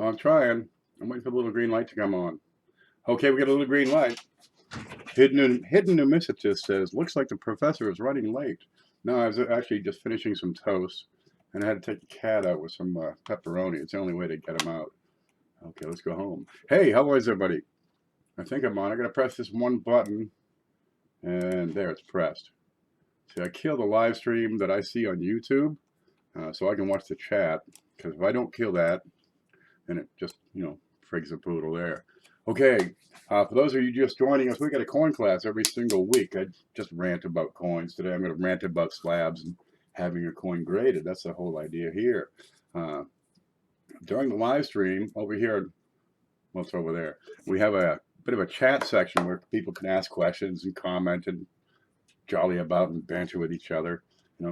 I'm trying. I'm waiting for the little green light to come on. Okay, we got a little green light. Hidden Numismatist says, looks like the professor is running late. No, I was actually just finishing some toast, and I had to take the cat out with some pepperoni. It's the only way to get him out. Okay, let's go home. Hey, how is everybody? I think I'm on. I got to press this one button, and there, it's pressed. See, I kill the live stream that I see on YouTube, so I can watch the chat, because if I don't kill that, then it just, frigs the poodle there. Okay, for those of you just joining us, we got a coin class every single week. I just rant about coins. Today I'm going to rant about slabs and having your coin graded. That's the whole idea here. During the live stream over here, well, it's over there, we have a bit of a chat section where people can ask questions and comment and jolly about and banter with each other,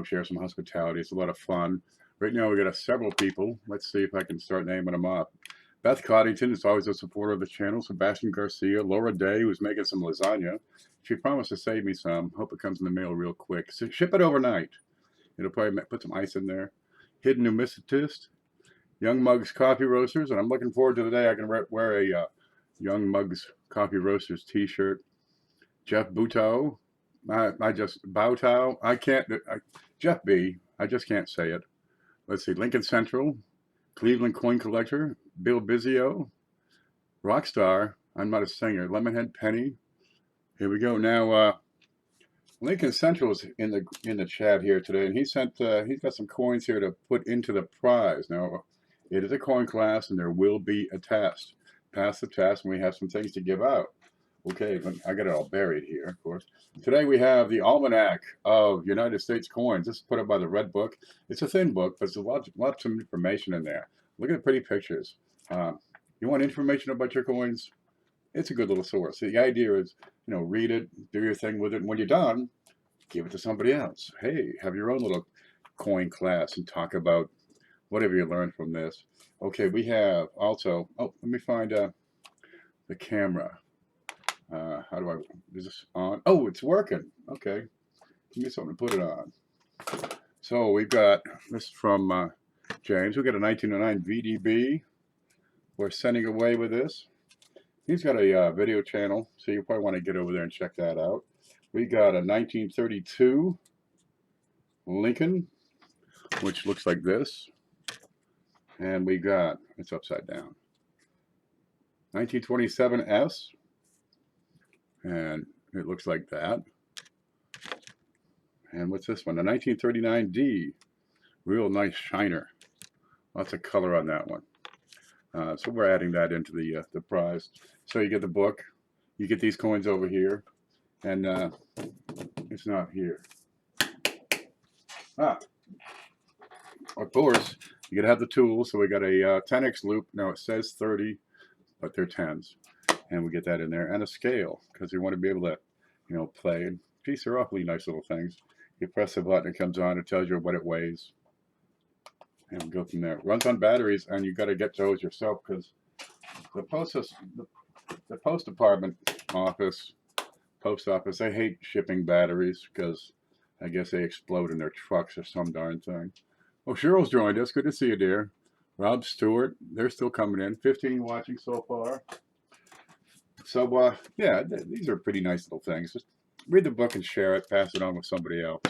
share some hospitality. It's a lot of fun. Right now we got several people. Let's see if I can start naming them up. Beth Coddington is always a supporter of the channel. Sebastian Garcia, Laura Day, who's making some lasagna. She promised to save me some. Hope it comes in the mail real quick. So ship it overnight. It'll probably put some ice in there. Hidden Numismatist, Young Mugs Coffee Roasters, and I'm looking forward to the day I can wear a Young Mugs Coffee Roasters t-shirt. Jeff Butow, Jeff B, I just can't say it. Let's see, Lincoln Central, Cleveland Coin Collector, Bill Bizio, Rockstar, I'm not a singer, Lemonhead Penny. Here we go. Now, Lincoln Central is in the chat here today, and he's got some coins here to put into the prize. Now, it is a coin class, and there will be a test. Pass the test, and we have some things to give out. Okay, I got it all buried here, of course. Today we have the Almanac of United States Coins. This is put up by the Red Book. It's a thin book, but there's lots of information in there. Look at the pretty pictures. You want information about your coins? It's a good little source. The idea is, read it, do your thing with it, and when you're done, give it to somebody else. Hey, have your own little coin class and talk about whatever you learned from this. Okay, we have also, let me find the camera. Is this on? Oh, it's working. Okay. Give me something to put it on. So we've got this from James. We've got a 1909 VDB. We're sending away with this. He's got a video channel, so you probably want to get over there and check that out. We got a 1932 Lincoln, which looks like this. And we got, it's upside down, 1927 S. And it looks like that. And what's this one? The 1939D. Real nice shiner. Lots of color on that one. So we're adding that into the prize. So you get the book. You get these coins over here. And it's not here. Of course, you got to have the tools. So we got a 10x loop. Now it says 30, but they're 10s. And we get that in there, and a scale, because you want to be able to, play. And these are awfully nice little things. You press the button, it comes on, it tells you what it weighs, and we go from there. It runs on batteries, and you got to get those yourself, because the post department office, post office, they hate shipping batteries because I guess they explode in their trucks or some darn thing. Oh, Cheryl's joined us. Good to see you, dear. Rob Stewart, they're still coming in. 15 watching so far. So, yeah, these are pretty nice little things. Just read the book and share it, pass it on with somebody else.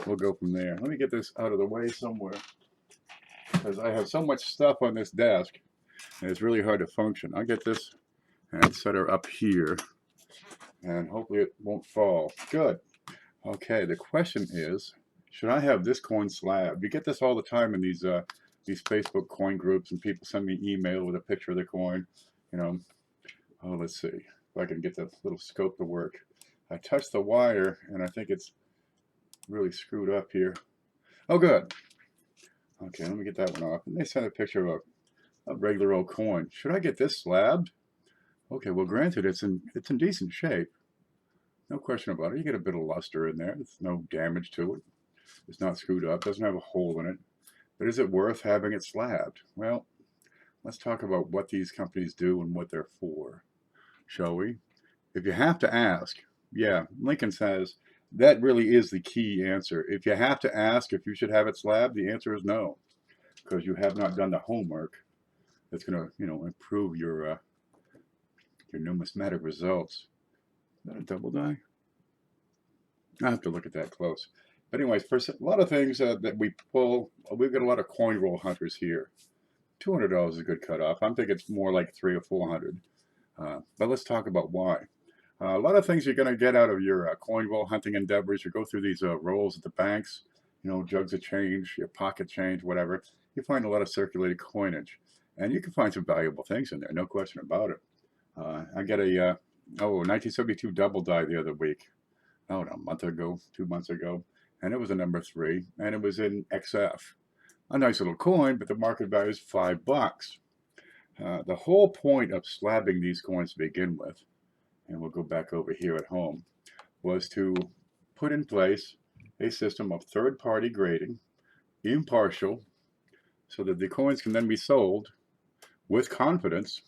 We'll go from there. Let me get this out of the way somewhere, because I have so much stuff on this desk, and it's really hard to function. I'll get this and set her up here, and hopefully it won't fall. Good. Okay, the question is, should I have this coin slab? You get this all the time in these Facebook coin groups, and people send me email with a picture of the coin, Oh, let's see if I can get that little scope to work. I touched the wire, and I think it's really screwed up here. Oh, good. Okay, let me get that one off. And they sent a picture of a regular old coin. Should I get this slabbed? Okay, well, granted, it's in decent shape. No question about it. You get a bit of luster in there. There's no damage to it. It's not screwed up. Doesn't have a hole in it. But is it worth having it slabbed? Well, let's talk about what these companies do and what they're for, shall we? If you have to ask, yeah, Lincoln says that really is the key answer. If you have to ask if you should have it slabbed, the answer is no, because you have not done the homework. that's going to, improve your numismatic results. Is that a double die? I have to look at that close. But anyways, for a lot of things that we pull, we've got a lot of coin roll hunters here. $200 is a good cutoff. I'm thinking it's more like 300 or 400. But let's talk about why. A lot of things you're going to get out of your coin roll hunting endeavors. You go through these rolls at the banks, jugs of change, your pocket change, whatever. You find a lot of circulated coinage. And you can find some valuable things in there, no question about it. I got a 1972 double die the other week. A month ago, 2 months ago. And it was a number 3, and it was in XF. A nice little coin, but the market value is $5. The whole point of slabbing these coins to begin with, and we'll go back over here at home, was to put in place a system of third-party grading, impartial, so that the coins can then be sold with confidence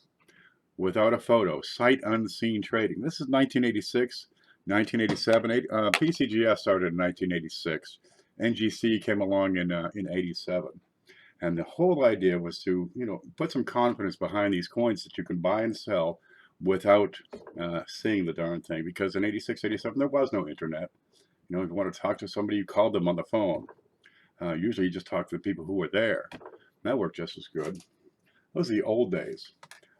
without a photo, sight unseen trading. This is 1986, 1987. PCGS started in 1986. NGC came along in 87. And the whole idea was to, put some confidence behind these coins that you can buy and sell without seeing the darn thing. Because in 86, 87, there was no internet. If you want to talk to somebody, you called them on the phone. Usually you just talk to the people who were there. That worked just as good. Those are the old days.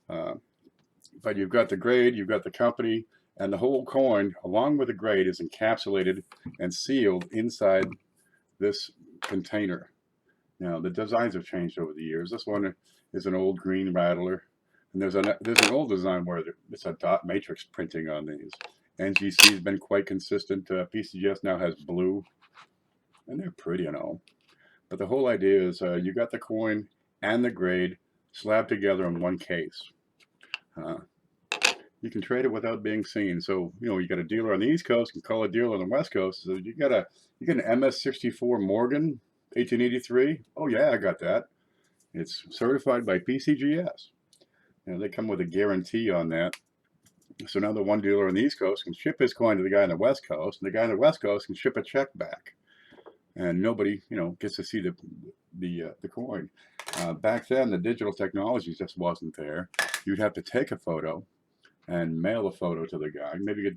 But you've got the grade, you've got the company, and the whole coin, along with the grade, is encapsulated and sealed inside this container. Now, the designs have changed over the years. This one is an old green rattler. And there's an old design where it's a dot matrix printing on these. NGC has been quite consistent. PCGS now has blue. And they're pretty and all. But the whole idea is you got the coin and the grade slabbed together in one case. You can trade it without being seen. So, you got a dealer on the East Coast and call a dealer on the West Coast. So you got an MS-64 Morgan 1883. Oh yeah, I got that. It's certified by PCGS. They come with a guarantee on that. So now the one dealer on the East Coast can ship his coin to the guy on the West Coast, and the guy on the West Coast can ship a check back. And nobody, gets to see the coin. Back then, the digital technology just wasn't there. You'd have to take a photo and mail a photo to the guy. Maybe you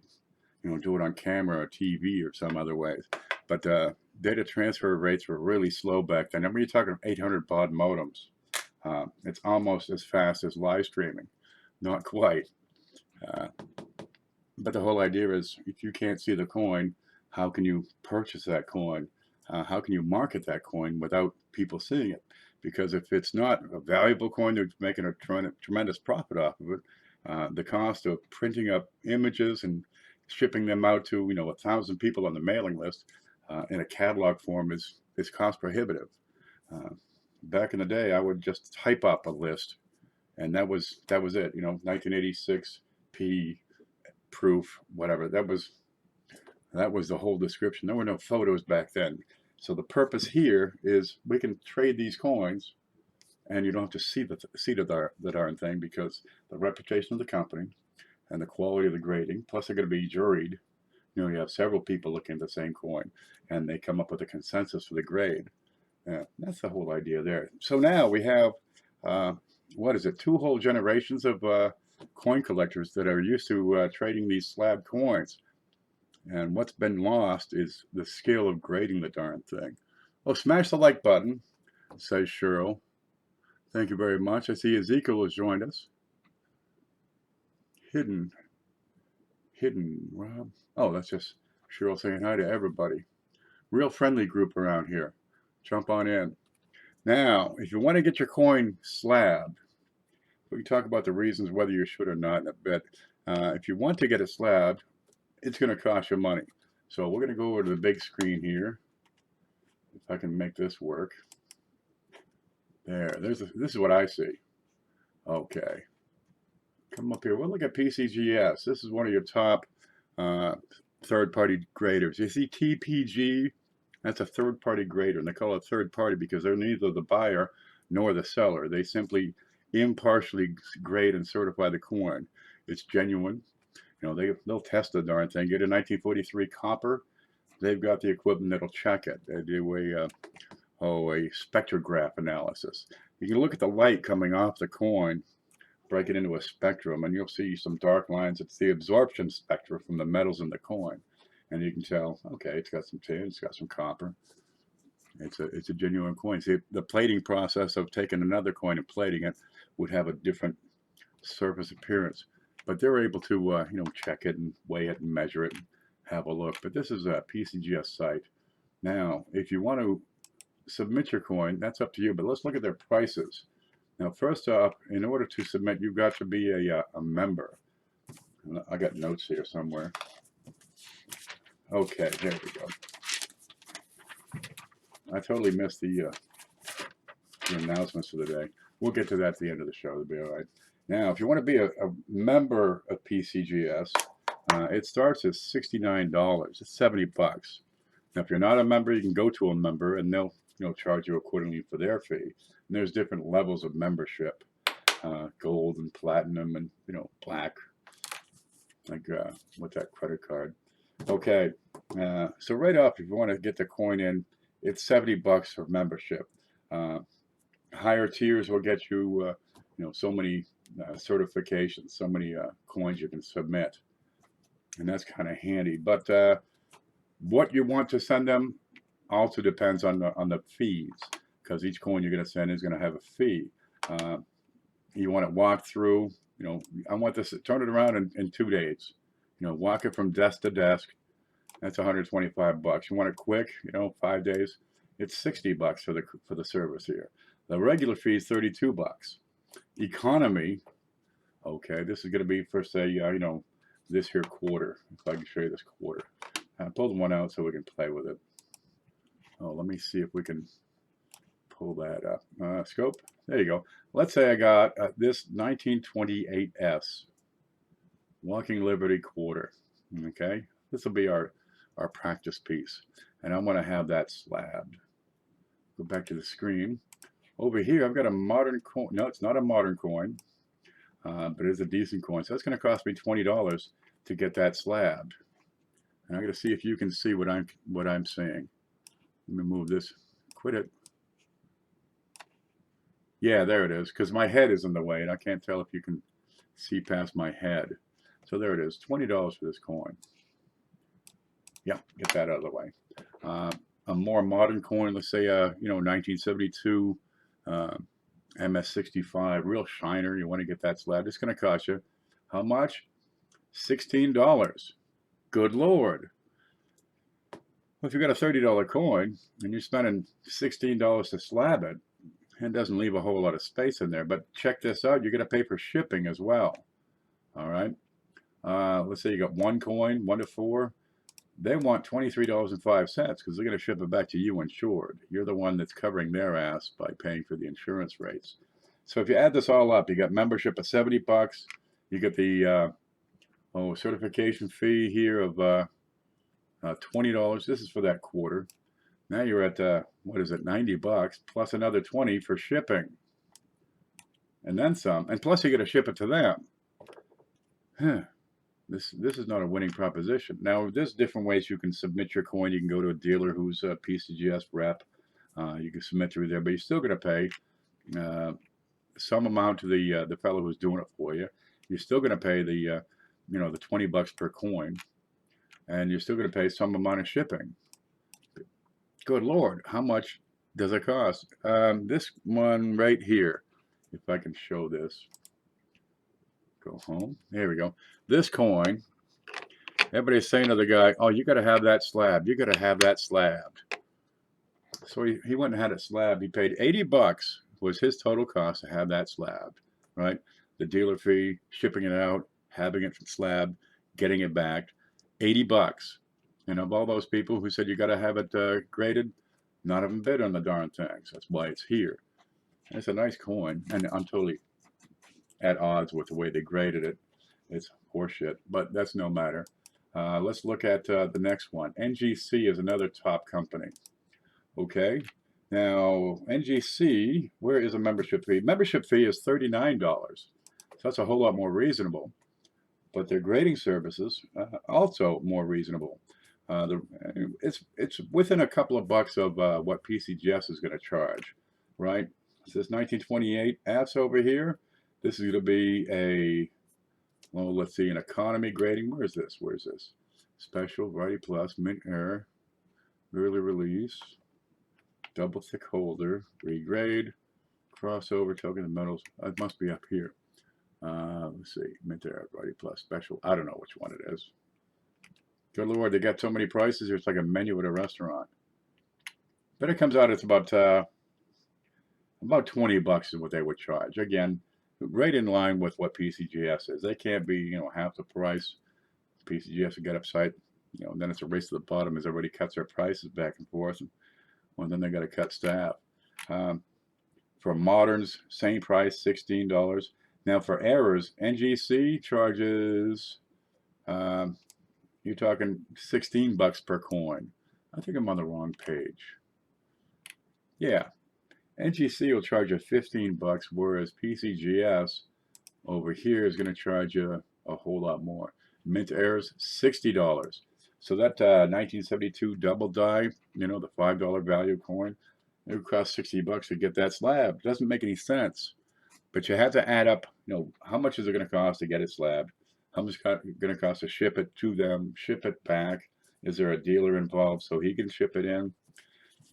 could, do it on camera or TV or some other ways. But data transfer rates were really slow back then. I mean, you're talking 800 baud modems. It's almost as fast as live streaming. Not quite. But the whole idea is, if you can't see the coin, how can you purchase that coin? How can you market that coin without people seeing it? Because if it's not a valuable coin, they're making a tremendous profit off of it. The cost of printing up images and shipping them out to 1,000 people on the mailing list in a catalog form is cost prohibitive. Back in the day, I would just type up a list, and that was it. 1986 P proof, whatever. That was the whole description. There were no photos back then. So the purpose here is we can trade these coins, and you don't have to see the darn thing, because the reputation of the company and the quality of the grading, plus they're going to be juried. You have several people looking at the same coin, and they come up with a consensus for the grade. That's the whole idea there. So now we have, 2 whole generations of coin collectors that are used to trading these slab coins. And what's been lost is the skill of grading the darn thing. Oh, smash the like button, says Cheryl. Thank you very much. I see Ezekiel has joined us. Hidden Rob. Oh, that's just Cheryl saying hi to everybody. Real friendly group around here. Jump on in. Now, if you want to get your coin slabbed, we can talk about the reasons whether you should or not in a bit. If you want to get it slabbed, it's going to cost you money. So we're going to go over to the big screen here. If I can make this work. There. This is what I see. Okay. Come up here. We'll look at PCGS. This is one of your top third-party graders. You see TPG? That's a third-party grader, and they call it third-party because they're neither the buyer nor the seller. They simply impartially grade and certify the coin. It's genuine. They'll test the darn thing. Get a 1943 copper. They've got the equipment that'll check it. They do a spectrograph analysis. You can look at the light coming off the coin, break it into a spectrum, and you'll see some dark lines. It's the absorption spectra from the metals in the coin. And you can tell, okay, it's got some tin, it's got some copper. It's a genuine coin. See, the plating process of taking another coin and plating it would have a different surface appearance. But they're able to, check it and weigh it and measure it and have a look. But this is a PCGS site. Now, if you want to submit your coin, that's up to you. But let's look at their prices. Now, first off, in order to submit, you've got to be a member. I got notes here somewhere. Okay, there we go. I totally missed the announcements for the day. We'll get to that at the end of the show. It'll be all right. Now, if you want to be a member of PCGS, it starts at $69. It's 70 bucks. Now, if you're not a member, you can go to a member, and they'll charge you accordingly for their fee. And there's different levels of membership, gold and platinum, and black, like what's that credit card? Okay, so right off, if you want to get the coin in, it's 70 bucks for membership. Higher tiers will get you, so many certifications, so many coins you can submit, and that's kind of handy. But what you want to send them also depends on the fees, because each coin you're going to send is going to have a fee. You want to walk through. I want this. Turn it around in 2 days. Walk it from desk to desk. That's 125 bucks. You want it quick, 5 days. It's 60 bucks for the service here. The regular fee is 32 bucks. Economy, okay, this is going to be for, say, this here quarter. If I can show you this quarter. I pulled one out so we can play with it. Oh, let me see if we can pull that up. Scope, there you go. Let's say I got this 1928S Walking Liberty quarter. Okay, this will be our practice piece, and I'm going to have that slabbed. Go back to the screen. Over here, I've got a modern coin. No, it's not a modern coin, but it's a decent coin. So that's going to cost me $20 to get that slabbed. And I'm going to see if you can see what I'm saying. Let me move this. Quit it. Yeah, there it is. Because my head is in the way, and I can't tell if you can see past my head. So there it is. $20 for this coin. Yeah, get that out of the way. A more modern coin, let's say, 1972 MS65, real shiner. You want to get that slab. It's going to cost you how much? $16. Good Lord. Well, if you got a $30 coin and you're spending $16 to slab it, it doesn't leave a whole lot of space in there. But check this out. You're going to pay for shipping as well. All right. Let's say you got one coin, 1 to 4. They want $23.05 because they're going to ship it back to you insured. You're the one that's covering their ass by paying for the insurance rates. So if you add this all up, you got membership of 70 bucks. You get the certification fee here of $20. This is for that quarter. Now you're at what is it, 90 bucks plus another 20 for shipping, and then some. And plus you got to ship it to them. This is not a winning proposition. Now, there's different ways you can submit your coin. You can go to a dealer who's a PCGS rep. You can submit through there, but you're still going to pay some amount to the fellow who's doing it for you. You're still going to pay the the 20 bucks per coin, and you're still going to pay some amount of shipping. Good Lord, how much does it cost? This one right here, if I can show this. Go home. There we go. This coin, everybody's saying to the guy, oh, you got to have that slab. You got to have that slabbed. So he went and had it slabbed. He paid 80 bucks was his total cost to have that slabbed, right? The dealer fee, shipping it out, having it slabbed, getting it back, 80 bucks. And of all those people who said you got to have it graded, none of them bid on the darn things. That's why it's here. And it's a nice coin, and I'm totally at odds with the way they graded it. It's horseshit, but that's no matter. Let's look at the next one. NGC is another top company. Okay, now NGC, where is a membership fee? Membership fee is $39, so that's a whole lot more reasonable. But their grading services also more reasonable. It's within a couple of bucks of what PCGS is going to charge, right? It says 1928 apps over here. This is going to be a, well, let's see, an economy grading. Where is this? Where is this? Special, Variety Plus, Mint Air, early release, double thick holder, regrade, crossover, token, and metals. It must be up here. Let's see, Mint Air, Variety Plus, Special. I don't know which one it is. Good Lord, they got so many prices. It's like a menu at a restaurant. But it comes out, it's about 20 bucks is what they would charge. Again, right in line with what PCGS is. They can't be, half the price. PCGS would get upset, and then it's a race to the bottom as everybody cuts their prices back and forth. And then they got to cut staff. For moderns, same price, $16. Now for errors, NGC charges, you're talking 16 bucks per coin. I think I'm on the wrong page. Yeah, NGC will charge you 15 bucks, whereas PCGS over here is going to charge you a whole lot more. Mint Air's $60. So that 1972 double die, the $5 value coin, it would cost 60 bucks to get that slab. Doesn't make any sense. But you have to add up, how much is it going to cost to get it slabbed? How much is it going to cost to ship it to them, ship it back? Is there a dealer involved so he can ship it in?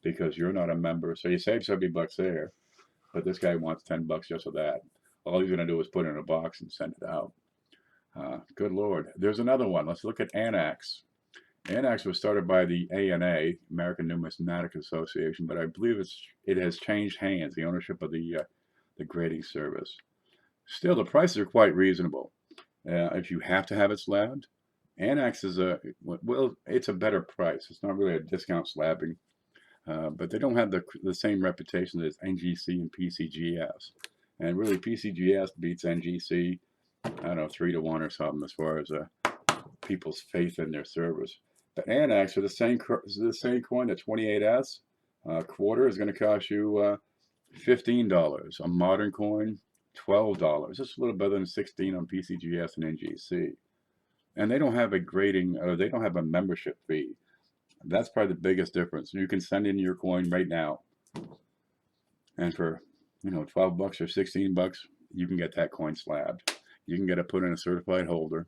Because you're not a member. So you save 70 bucks there. But this guy wants 10 bucks just for that. All he's going to do is put it in a box and send it out. Good Lord. There's another one. Let's look at Annex. Annex was started by the ANA, American Numismatic Association, but I believe it has changed hands, the ownership of the grading service. Still, the prices are quite reasonable. If you have to have it slabbed, Annex is it's a better price. It's not really a discount slabbing, but they don't have the same reputation as NGC and PCGS. And really, PCGS beats NGC, I don't know, 3-to-1 or something as far as people's faith in their service. But Annex, for the same coin, the 28S quarter is going to cost you $15. A modern coin, $12. Just a little better than 16 on PCGS and NGC. And they don't have a grading, they don't have a membership fee. That's probably the biggest difference. You can send in your coin right now. And for, 12 bucks or 16 bucks, you can get that coin slabbed. You can get it put in a certified holder,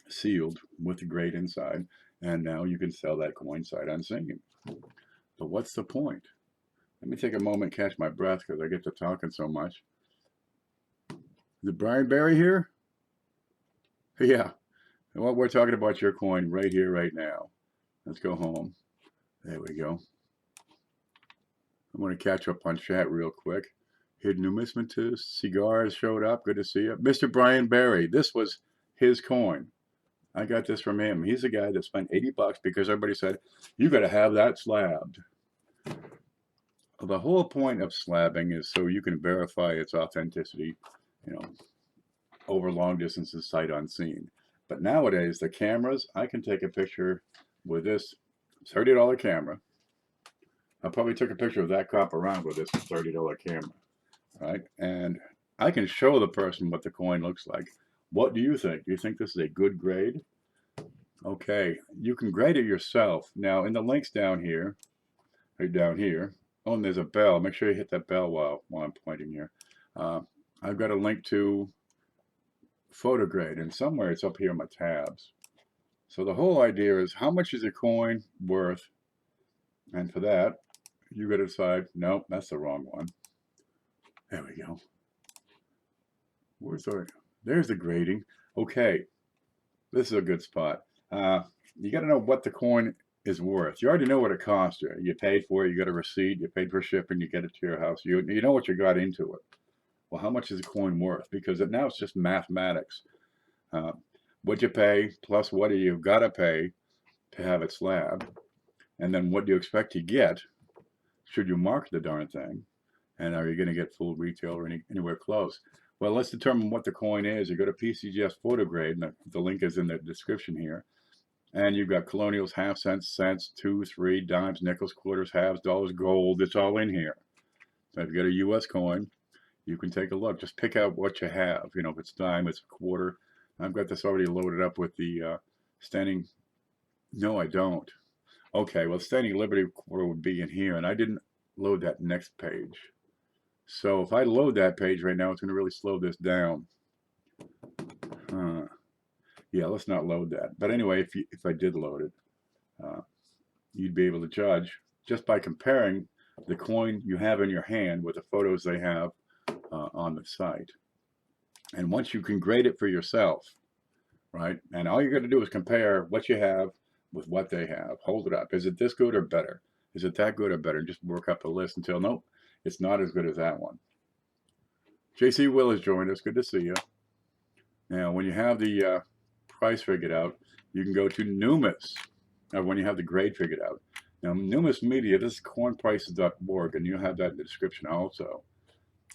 sealed with the grade inside, and now you can sell that coin sight unseen. But what's the point? Let me take a moment, catch my breath, because I get to talking so much. Is it Brian Barry here? Yeah. Well, we're talking about your coin right here, right now. Let's go home. There we go. I'm going to catch up on chat real quick. Hidden Numismatist, Cigars showed up. Good to see you. Mr. Brian Barry, this was his coin. I got this from him. He's the guy that spent 80 bucks because everybody said, you got to have that slabbed. Well, the whole point of slabbing is so you can verify its authenticity, over long distances, sight unseen. But nowadays, the cameras, I can take a picture with this $30 camera. I probably took a picture of that cop around with this $30 camera, right? And I can show the person what the coin looks like. What do you think? Do you think this is a good grade? Okay, you can grade it yourself. Now, in the links down here, right down here, oh, and there's a bell. Make sure you hit that bell while I'm pointing here. I've got a link to PhotoGrade, and somewhere it's up here in my tabs. So the whole idea is how much is a coin worth? And for that, you got to decide, nope, that's the wrong one. There we go. There's the grading. Okay, this is a good spot. You got to know what the coin is worth. You already know what it cost you. You paid for it. You got a receipt. You paid for shipping. You get it to your house. You know what you got into it. Well, how much is a coin worth? Because now it's just mathematics. What you pay plus what do you got to pay to have it slabbed, and then what do you expect to get should you mark the darn thing, and are you going to get full retail or anywhere close? Well, let's determine what the coin is. You go to PCGS PhotoGrade, and the link is in the description here. And you've got colonials, half cents, cents, 2, 3, dimes, nickels, quarters, halves, dollars, gold. It's all in here. So if you got a U.S. coin, you can take a look. Just pick out what you have. If it's dime, it's a quarter. I've got this already loaded up with the standing No, I don't. Okay, well, Standing Liberty Quarter would be in here, and I didn't load that next page. So if I load that page right now, it's going to really slow this down. Yeah, let's not load that. But anyway, if I did load it, you'd be able to judge just by comparing the coin you have in your hand with the photos they have on the site. And once you can grade it for yourself, right? And all you got to do is compare what you have with what they have. Hold it up. Is it this good or better? Is it that good or better? Just work up the list until, nope, it's not as good as that one. JC Will has joined us. Good to see you. Now, when you have the price figured out, you can go to Numis, when you have the grade figured out. Now, Numis Media, this is coinprices.org, and you'll have that in the description also.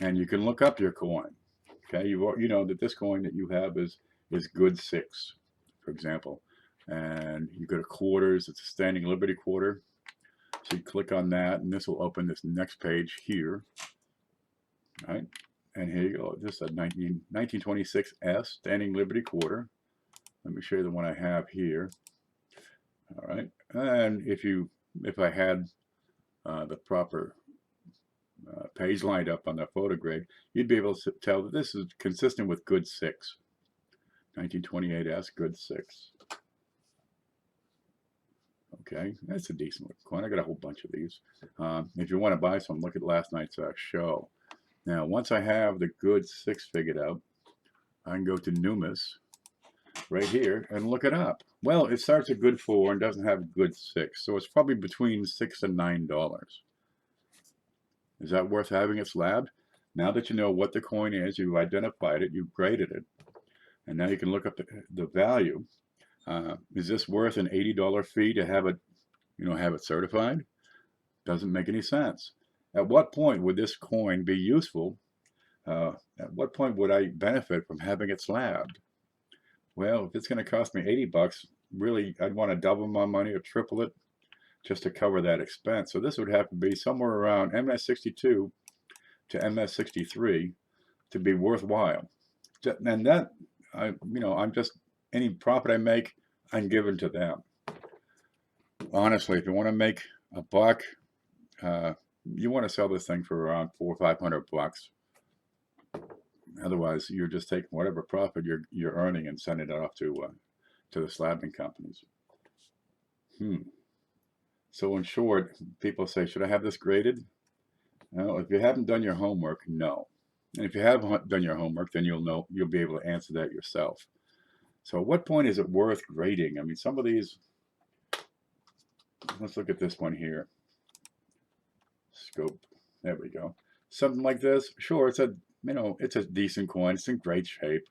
And you can look up your coin. Okay, you know that this coin that you have is good 6, for example. And you go to quarters, it's a Standing Liberty quarter. So you click on that, and this will open this next page here. Right? And here you go. This is a 1926S Standing Liberty quarter. Let me show you the one I have here. All right. And if I had the proper page lined up on the photo grade, you'd be able to tell that this is consistent with good 6. 1928S, good 6. Okay, that's a decent coin. I got a whole bunch of these. If you want to buy some, look at last night's show. Now, once I have the good 6 figured out, I can go to Numis right here and look it up. Well, it starts at good 4 and doesn't have a good 6, so it's probably between $6 and $9. Is that worth having it slabbed? Now that you know what the coin is, you've identified it, you've graded it, and now you can look up the value. Is this worth an $80 fee to have it, have it certified? Doesn't make any sense. At what point would this coin be useful? At what point would I benefit from having it slabbed? Well, if it's going to cost me $80, really, I'd want to double my money or triple it just to cover that expense. So this would have to be somewhere around MS62 to MS63 to be worthwhile. And that, I'm just, any profit I make, I'm giving to them. Honestly, if you want to make a buck, you want to sell this thing for around $400 or $500. Otherwise, you're just taking whatever profit you're earning and sending it off to the slabbing companies. So in short, people say, should I have this graded? Well, if you haven't done your homework, no. And if you have done your homework, then you'll be able to answer that yourself. So at what point is it worth grading? I mean, some of these, let's look at this one here. Scope, there we go. Something like this, sure, it's a decent coin. It's in great shape.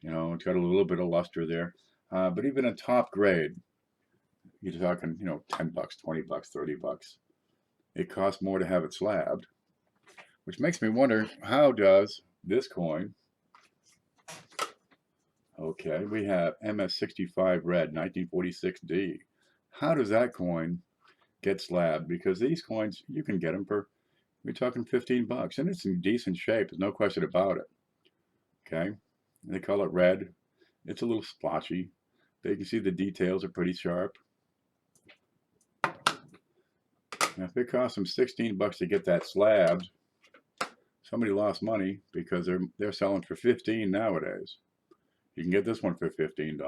It's got a little bit of luster there. But even a top grade, you're talking, $10, $20, $30. It costs more to have it slabbed, which makes me wonder, how does this coin, okay, we have MS65 red, 1946D. How does that coin get slabbed? Because these coins, you can get them for, we're talking $15, and it's in decent shape. There's no question about it. Okay, they call it red. It's a little splotchy. But you can see the details are pretty sharp. Now, if it costs them $16 to get that slabbed, somebody lost money because they're selling for $15 nowadays. You can get this one for $15.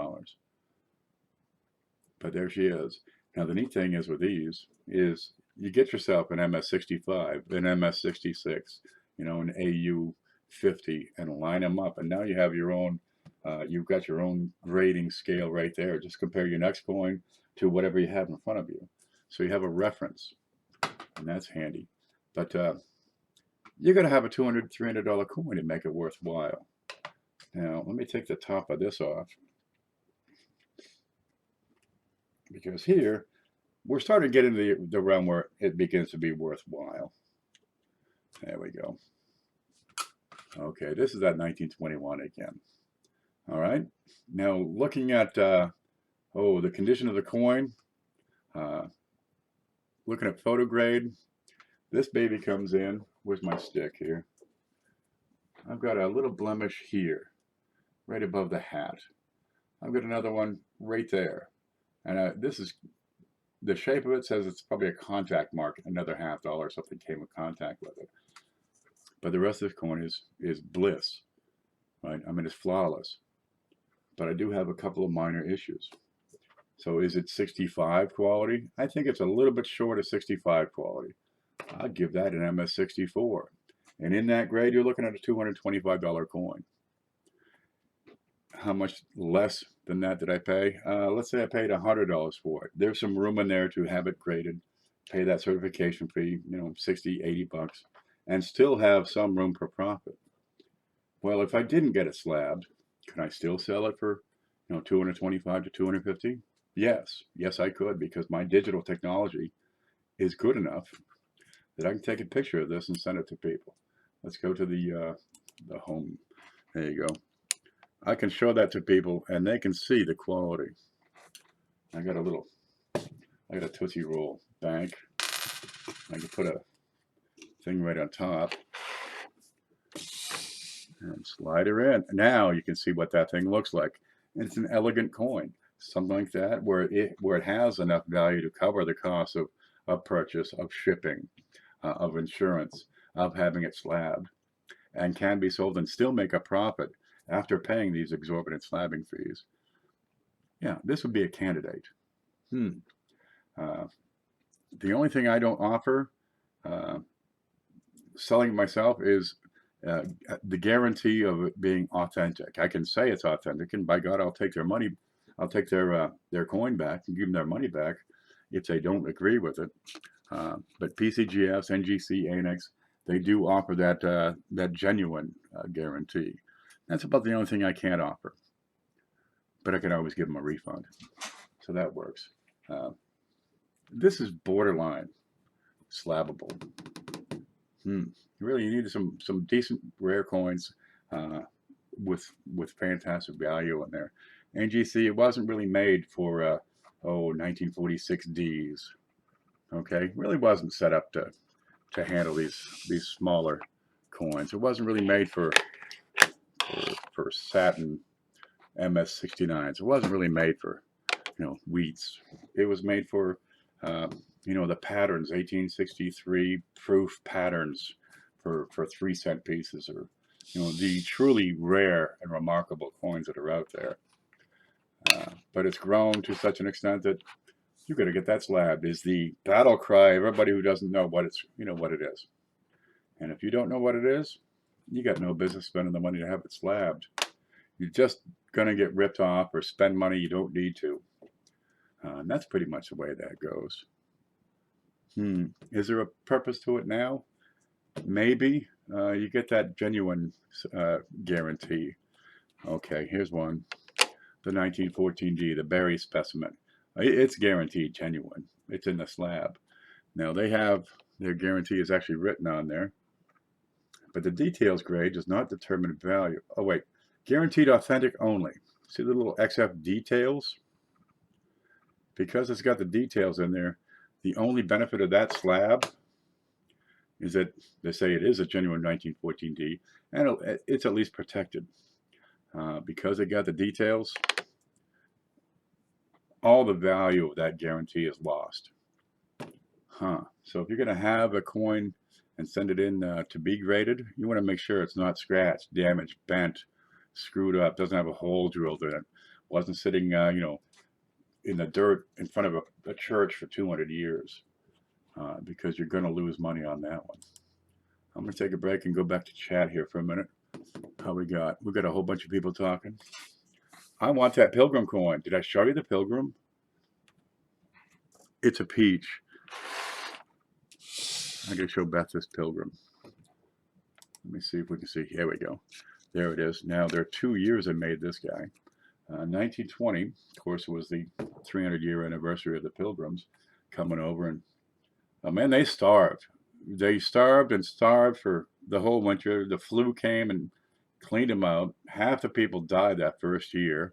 But there she is. Now, the neat thing is with these is you get yourself an MS65, an MS66, an AU50, and line them up. And now you have your own, you've got your own grading scale right there. Just compare your next coin to whatever you have in front of you. So you have a reference, and that's handy. But you're going to have a $200, $300 coin to make it worthwhile. Now, let me take the top of this off. Because here, we're starting to get into the realm where it begins to be worthwhile. There we go. Okay, this is that 1921 again. All right. Now, looking at, the condition of the coin, looking at photo grade, this baby comes in. Where's my stick here? I've got a little blemish here, right above the hat. I've got another one right there. And this is, the shape of it says it's probably a contact mark, another $0.50 or something came in contact with it. But the rest of this coin is bliss, right? I mean, it's flawless. But I do have a couple of minor issues. So is it 65 quality? I think it's a little bit short of 65 quality. I'll give that an MS64. And in that grade, you're looking at a $225 coin. How much less than that did I pay? Let's say I paid $100 for it. There's some room in there to have it graded, pay that certification fee, 60, 80 bucks, and still have some room for profit. Well, if I didn't get it slabbed, can I still sell it for, 225 to 250? Yes, I could, because my digital technology is good enough that I can take a picture of this and send it to people. Let's go to the home. There you go. I can show that to people and they can see the quality. I got a Tootsie Roll bank. I can put a thing right on top and slide her in. Now you can see what that thing looks like. It's an elegant coin, something like that, where it has enough value to cover the cost of purchase, of shipping, of insurance, of having it slabbed, and can be sold and still make a profit after paying these exorbitant slabbing fees. Yeah, this would be a candidate. The only thing I don't offer selling it myself is the guarantee of it being authentic. I can say it's authentic, and by God, I'll take their money. I'll take their coin back and give them their money back if they don't agree with it. But PCGS, NGC, ANX, they do offer that genuine guarantee. That's about the only thing I can't offer. But I can always give them a refund. So that works. This is borderline slabbable. Really, you need some decent rare coins with fantastic value in there. NGC, it wasn't really made for 1946 Ds. Okay, really wasn't set up to handle these smaller coins. It wasn't really made for satin MS69s. It wasn't really made for wheats. It was made for the patterns, 1863 proof patterns for 3-cent pieces, or the truly rare and remarkable coins that are out there. But it's grown to such an extent that you got to get that slabbed. Is the battle cry. Everybody who doesn't know what it's what it is, and if you don't know what it is, you got no business spending the money to have it slabbed. You're just gonna get ripped off or spend money you don't need to. And that's pretty much the way that goes. Is there a purpose to it now? Maybe. You get that genuine guarantee. Okay, here's one. The 1914G, the berry specimen. It's guaranteed genuine. It's in the slab. Now they have, their guarantee is actually written on there. But the details grade does not determine value. Oh wait, guaranteed authentic only. See the little XF details? Because it's got the details in there, the only benefit of that slab is that they say it is a genuine 1914D, and it's at least protected. Because it got the details, all the value of that guarantee is lost. So if you're going to have a coin and send it in to be graded, you want to make sure it's not scratched, damaged, bent, screwed up, doesn't have a hole drilled in it, wasn't sitting, in the dirt in front of a church for 200 years, because you're going to lose money on that one. I'm going to take a break and go back to chat here for a minute. How we got? We got a whole bunch of people talking. I want that Pilgrim coin. Did I show you the Pilgrim? It's a peach. I gotta show Beth this Pilgrim. Let me see if we can see. Here we go. There it is. Now, there are 2 years I made this guy. 1920, of course, was the 300-year anniversary of the Pilgrims coming over, and oh man, they starved. They starved and starved for the whole winter. The flu came and cleaned them out. Half the people died that first year.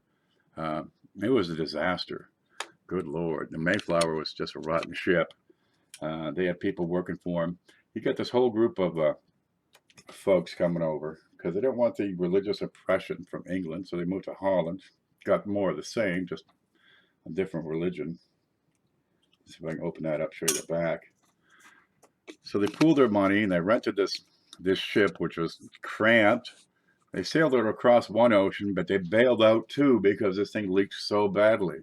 It was a disaster. Good Lord. The Mayflower was just a rotten ship. They had people working for them. You get this whole group of folks coming over because they don't want the religious oppression from England, so they moved to Holland. Got more of the same, just a different religion. Let's see if I can open that up, show you the back. So they pooled their money and they rented this ship, which was cramped. They sailed it across one ocean, but they bailed out too because this thing leaked so badly.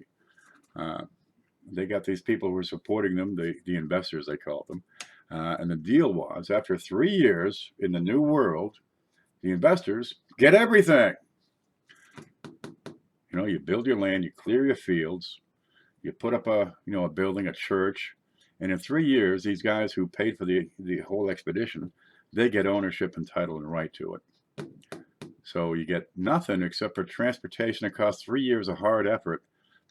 They got these people who were supporting them, the investors they called them. And the deal was, after 3 years in the new world, the investors get everything. You know, you build your land, you clear your fields, you put up a building, a church, and in 3 years, these guys who paid for the whole expedition, they get ownership and title and right to it. So you get nothing except for transportation. It costs 3 years of hard effort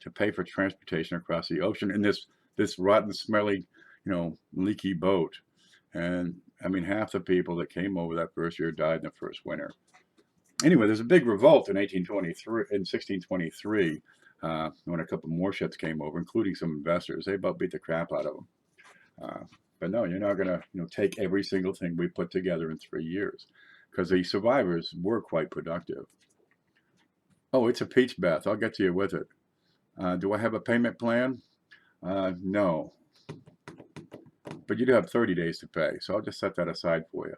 to pay for transportation across the ocean in this rotten, smelly, leaky boat. And I mean, half the people that came over that first year died in the first winter. Anyway, there's a big revolt in 1623, when a couple more ships came over, including some investors. They about beat the crap out of them. But no, you're not going to take every single thing we put together in 3 years, because the survivors were quite productive. Oh, it's a peach bath. I'll get to you with it. Do I have a payment plan? No. But you do have 30 days to pay, so I'll just set that aside for you.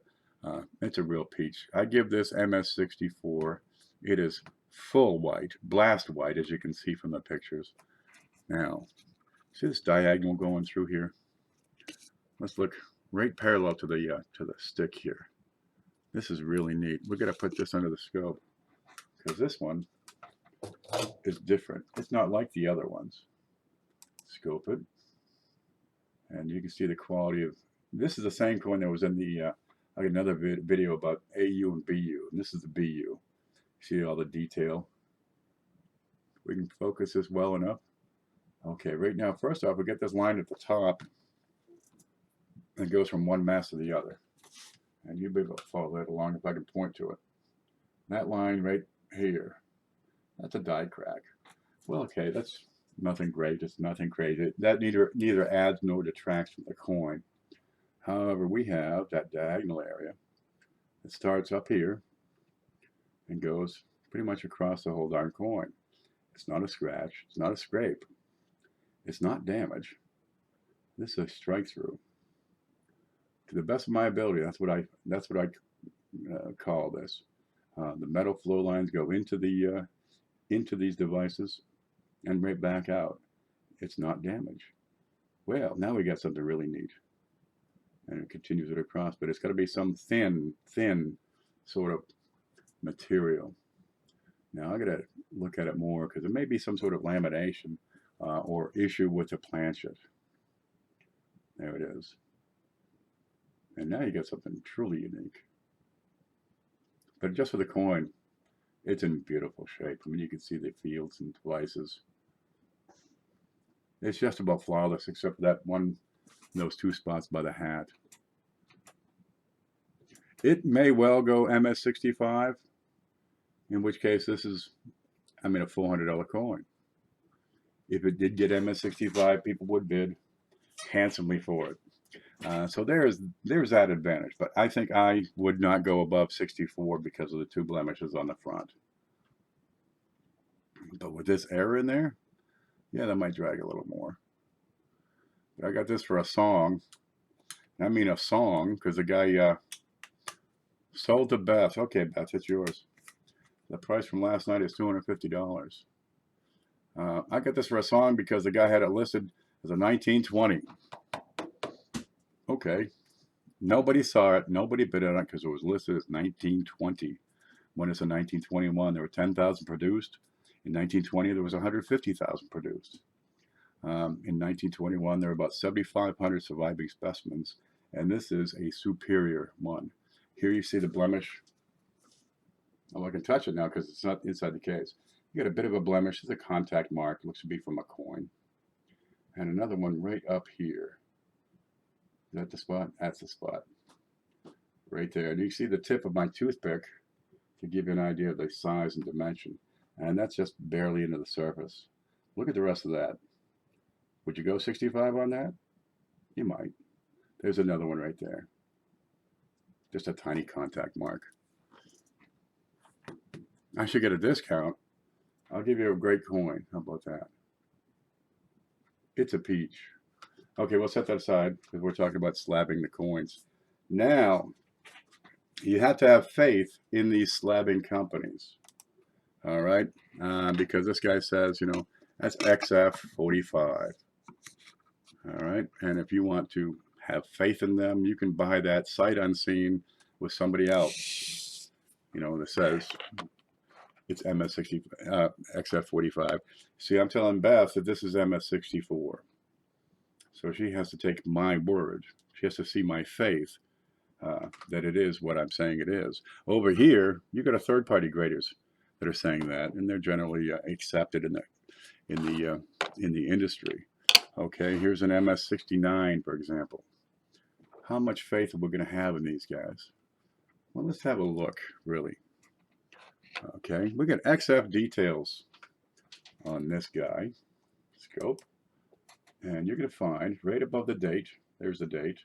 It's a real peach. I give this MS64. It is full white, blast white, as you can see from the pictures. Now, see this diagonal going through here? Let's look right parallel to the stick here. This is really neat. We're going to put this under the scope, because this one is different. It's not like the other ones. Scope it, and you can see the quality of. This is the same coin that was in the another video about AU and BU, and this is the BU. See all the detail. We can focus this well enough. Okay, right now, first off, we get this line at the top, and it goes from one mass to the other, and you'll be able to follow that along if I can point to it. That line right here, that's a die crack. Well, okay, that's nothing great. It's nothing crazy. That neither adds nor detracts from the coin. However, we have that diagonal area. It starts up here and goes pretty much across the whole darn coin. It's not a scratch. It's not a scrape. It's not damage. This is a strike through. To the best of my ability, that's what I call this. The metal flow lines go into these devices and right back out. It's not damage. Well, now we got something really neat. And it continues it across, but it's got to be some thin sort of material. Now I got to look at it more, because there may be some sort of lamination or issue with the planchet. There it is. And now you got something truly unique. But just for the coin, it's in beautiful shape. I mean, you can see the fields and devices. It's just about flawless, except for that one, those two spots by the hat. It may well go MS65, in which case this is, a $400 coin. If it did get MS65, people would bid handsomely for it. So there's that advantage. But I think I would not go above 64 because of the two blemishes on the front. But with this error in there, yeah, that might drag a little more. But I got this for a song. I mean a song, because the guy sold to Beth. Okay, Beth, it's yours. The price from last night is $250. I got this for a song because the guy had it listed as a 1920. Okay. Nobody saw it. Nobody bid on it because it was listed as 1920. When it's a 1921, there were 10,000 produced. In 1920, there was 150,000 produced. In 1921, there were about 7,500 surviving specimens, and this is a superior one. Here you see the blemish. Oh, I can touch it now because it's not inside the case. You got a bit of a blemish. It's a contact mark. Looks to be from a coin. And another one right up here. Is that the spot? That's the spot. Right there. And you see the tip of my toothpick to give you an idea of the size and dimension. And that's just barely into the surface. Look at the rest of that. Would you go 65 on that? You might. There's another one right there. Just a tiny contact mark. I should get a discount. I'll give you a great coin. How about that? It's a peach. Okay, we'll set that aside because we're talking about slabbing the coins. Now, you have to have faith in these slabbing companies. All right, because this guy says, you know, that's XF45. All right, and if you want to have faith in them, you can buy that sight unseen with somebody else. You know, that says it's MS60, XF45. See, I'm telling Beth that this is MS64. So she has to take my word. She has to see my faith that it is what I'm saying it is. Over here, you got a third-party graders that are saying that, and they're generally accepted in the industry. Okay, here's an MS69, for example. How much faith are we going to have in these guys? Well, let's have a look, really. Okay, we got XF details on this guy, scope, and you're going to find right above the date, there's the date,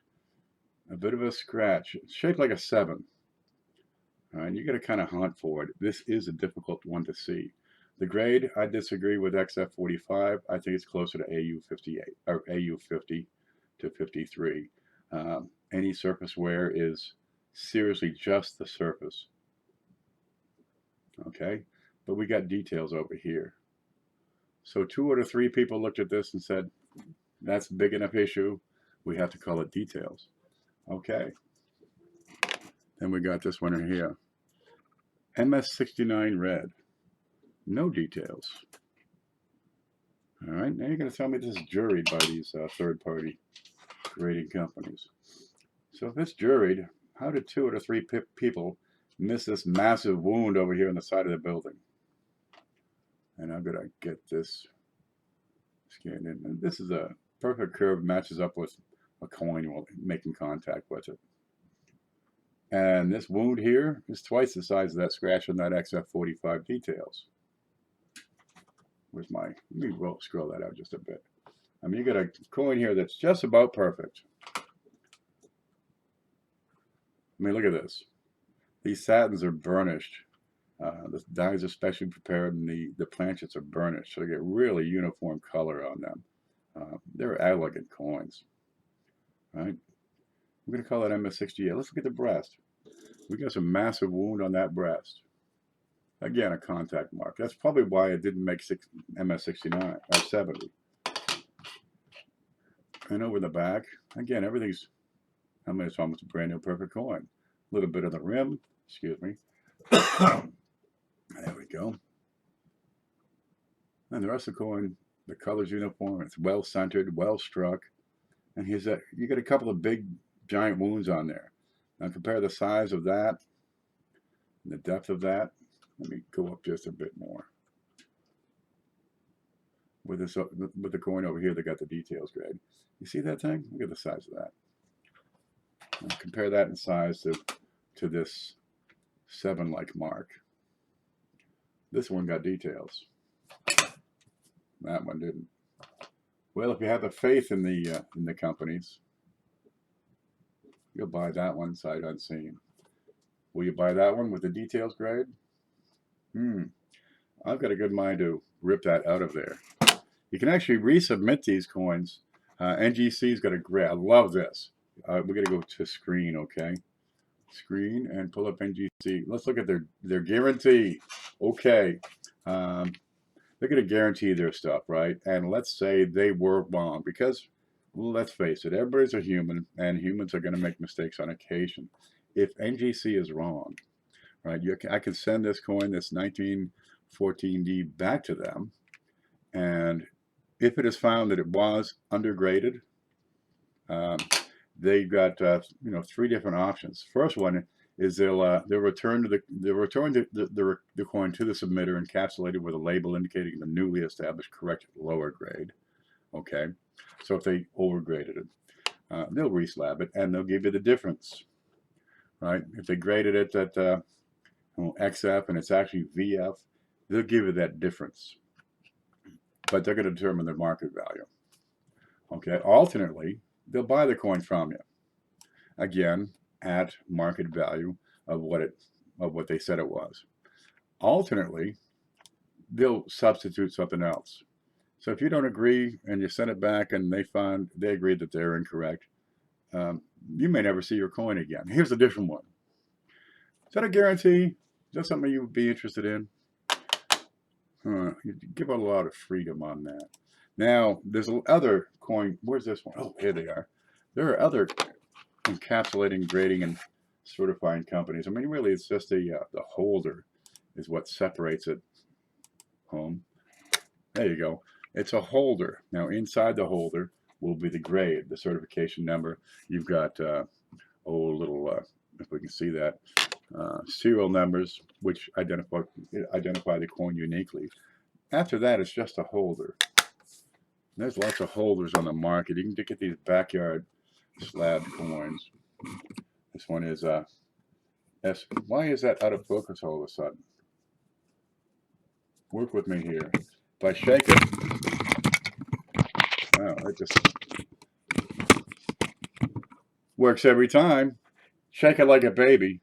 a bit of a scratch. It's shaped like a 7. All right, you got to kind of hunt for it. This is a difficult one to see. The grade, I disagree with XF45. I think it's closer to AU58 or AU50 to 53. Any surface wear is seriously just the surface. Okay, but we got details over here. So 2 out of 3 people looked at this and said, that's a big enough issue. We have to call it details. Okay. Then we got this one right here. MS69 red. No details. All right, now you're going to tell me this is juried by these third-party grading companies. So if it's juried, how did 2 out of 3 people miss this massive wound over here on the side of the building? And I'm going to get this scanned in. And this is a perfect curve, matches up with a coin while making contact with it. And this wound here is twice the size of that scratch on that XF45 details. Where's my, let me scroll that out just a bit. I mean, you got a coin here that's just about perfect. I mean, look at this. These satins are burnished. The dies are specially prepared, and the planchets are burnished, so you get really uniform color on them. They're elegant coins, right? We're going to call that MS68. Let's look at the breast. We got some massive wound on that breast. Again, a contact mark. That's probably why it didn't make MS69 or 70. And over the back, again, everything's, I mean, it's almost a brand new perfect coin. A little bit of the rim, excuse me. There we go. And the rest of the coin, the color's uniform. It's well centered, well struck. And here's that. You got a couple of big, giant wounds on there. Now compare the size of that and the depth of that. Let me go up just a bit more. With this, with the coin over here, they got the details grade. You see that thing? Look at the size of that. Now compare that in size to this 7-like mark. This one got details. That one didn't. Well, if you have the faith in the companies, you'll buy that one sight unseen. Will you buy that one with the details grade? I've got a good mind to rip that out of there. You can actually resubmit these coins. NGC's got a grade. I love this. We're going to go to screen, okay? Screen and pull up NGC. Let's look at their guarantee. Okay. They're going to guarantee their stuff, right? And let's say they were wrong because, well, let's face it, everybody's a human, and humans are going to make mistakes on occasion. If NGC is wrong, right, I can send this coin, this 1914D, back to them, and if it is found that it was undergraded, they've got 3 different options. First one is they'll return the coin to the submitter encapsulated with a label indicating the newly established correct lower grade. Okay, so if they overgraded it, they'll reslab it and they'll give you the difference. Right? If they graded it at XF and it's actually VF, they'll give you that difference. But they're going to determine the market value. Okay. Alternately, they'll buy the coin from you. Again, at market value of what they said it was. Alternately, they'll substitute something else. So if you don't agree and you send it back and they agree that they're incorrect, you may never see your coin again. Here's a different one. Is that a guarantee? Is that something you would be interested in? You give a lot of freedom on that. Now, there's other coin. Where's this one? Oh, here they are. There are other encapsulating, grading, and certifying companies. I mean, really, it's just the holder is what separates it. Home. There you go. It's a holder. Now, inside the holder will be the grade, the certification number. You've got if we can see that, serial numbers, which identify the coin uniquely. After that, it's just a holder. There's lots of holders on the market. You can get these backyard slab coins. This one is why is that out of focus all of a sudden? Work with me here. If I shake it, wow, it just works every time. Shake it like a baby.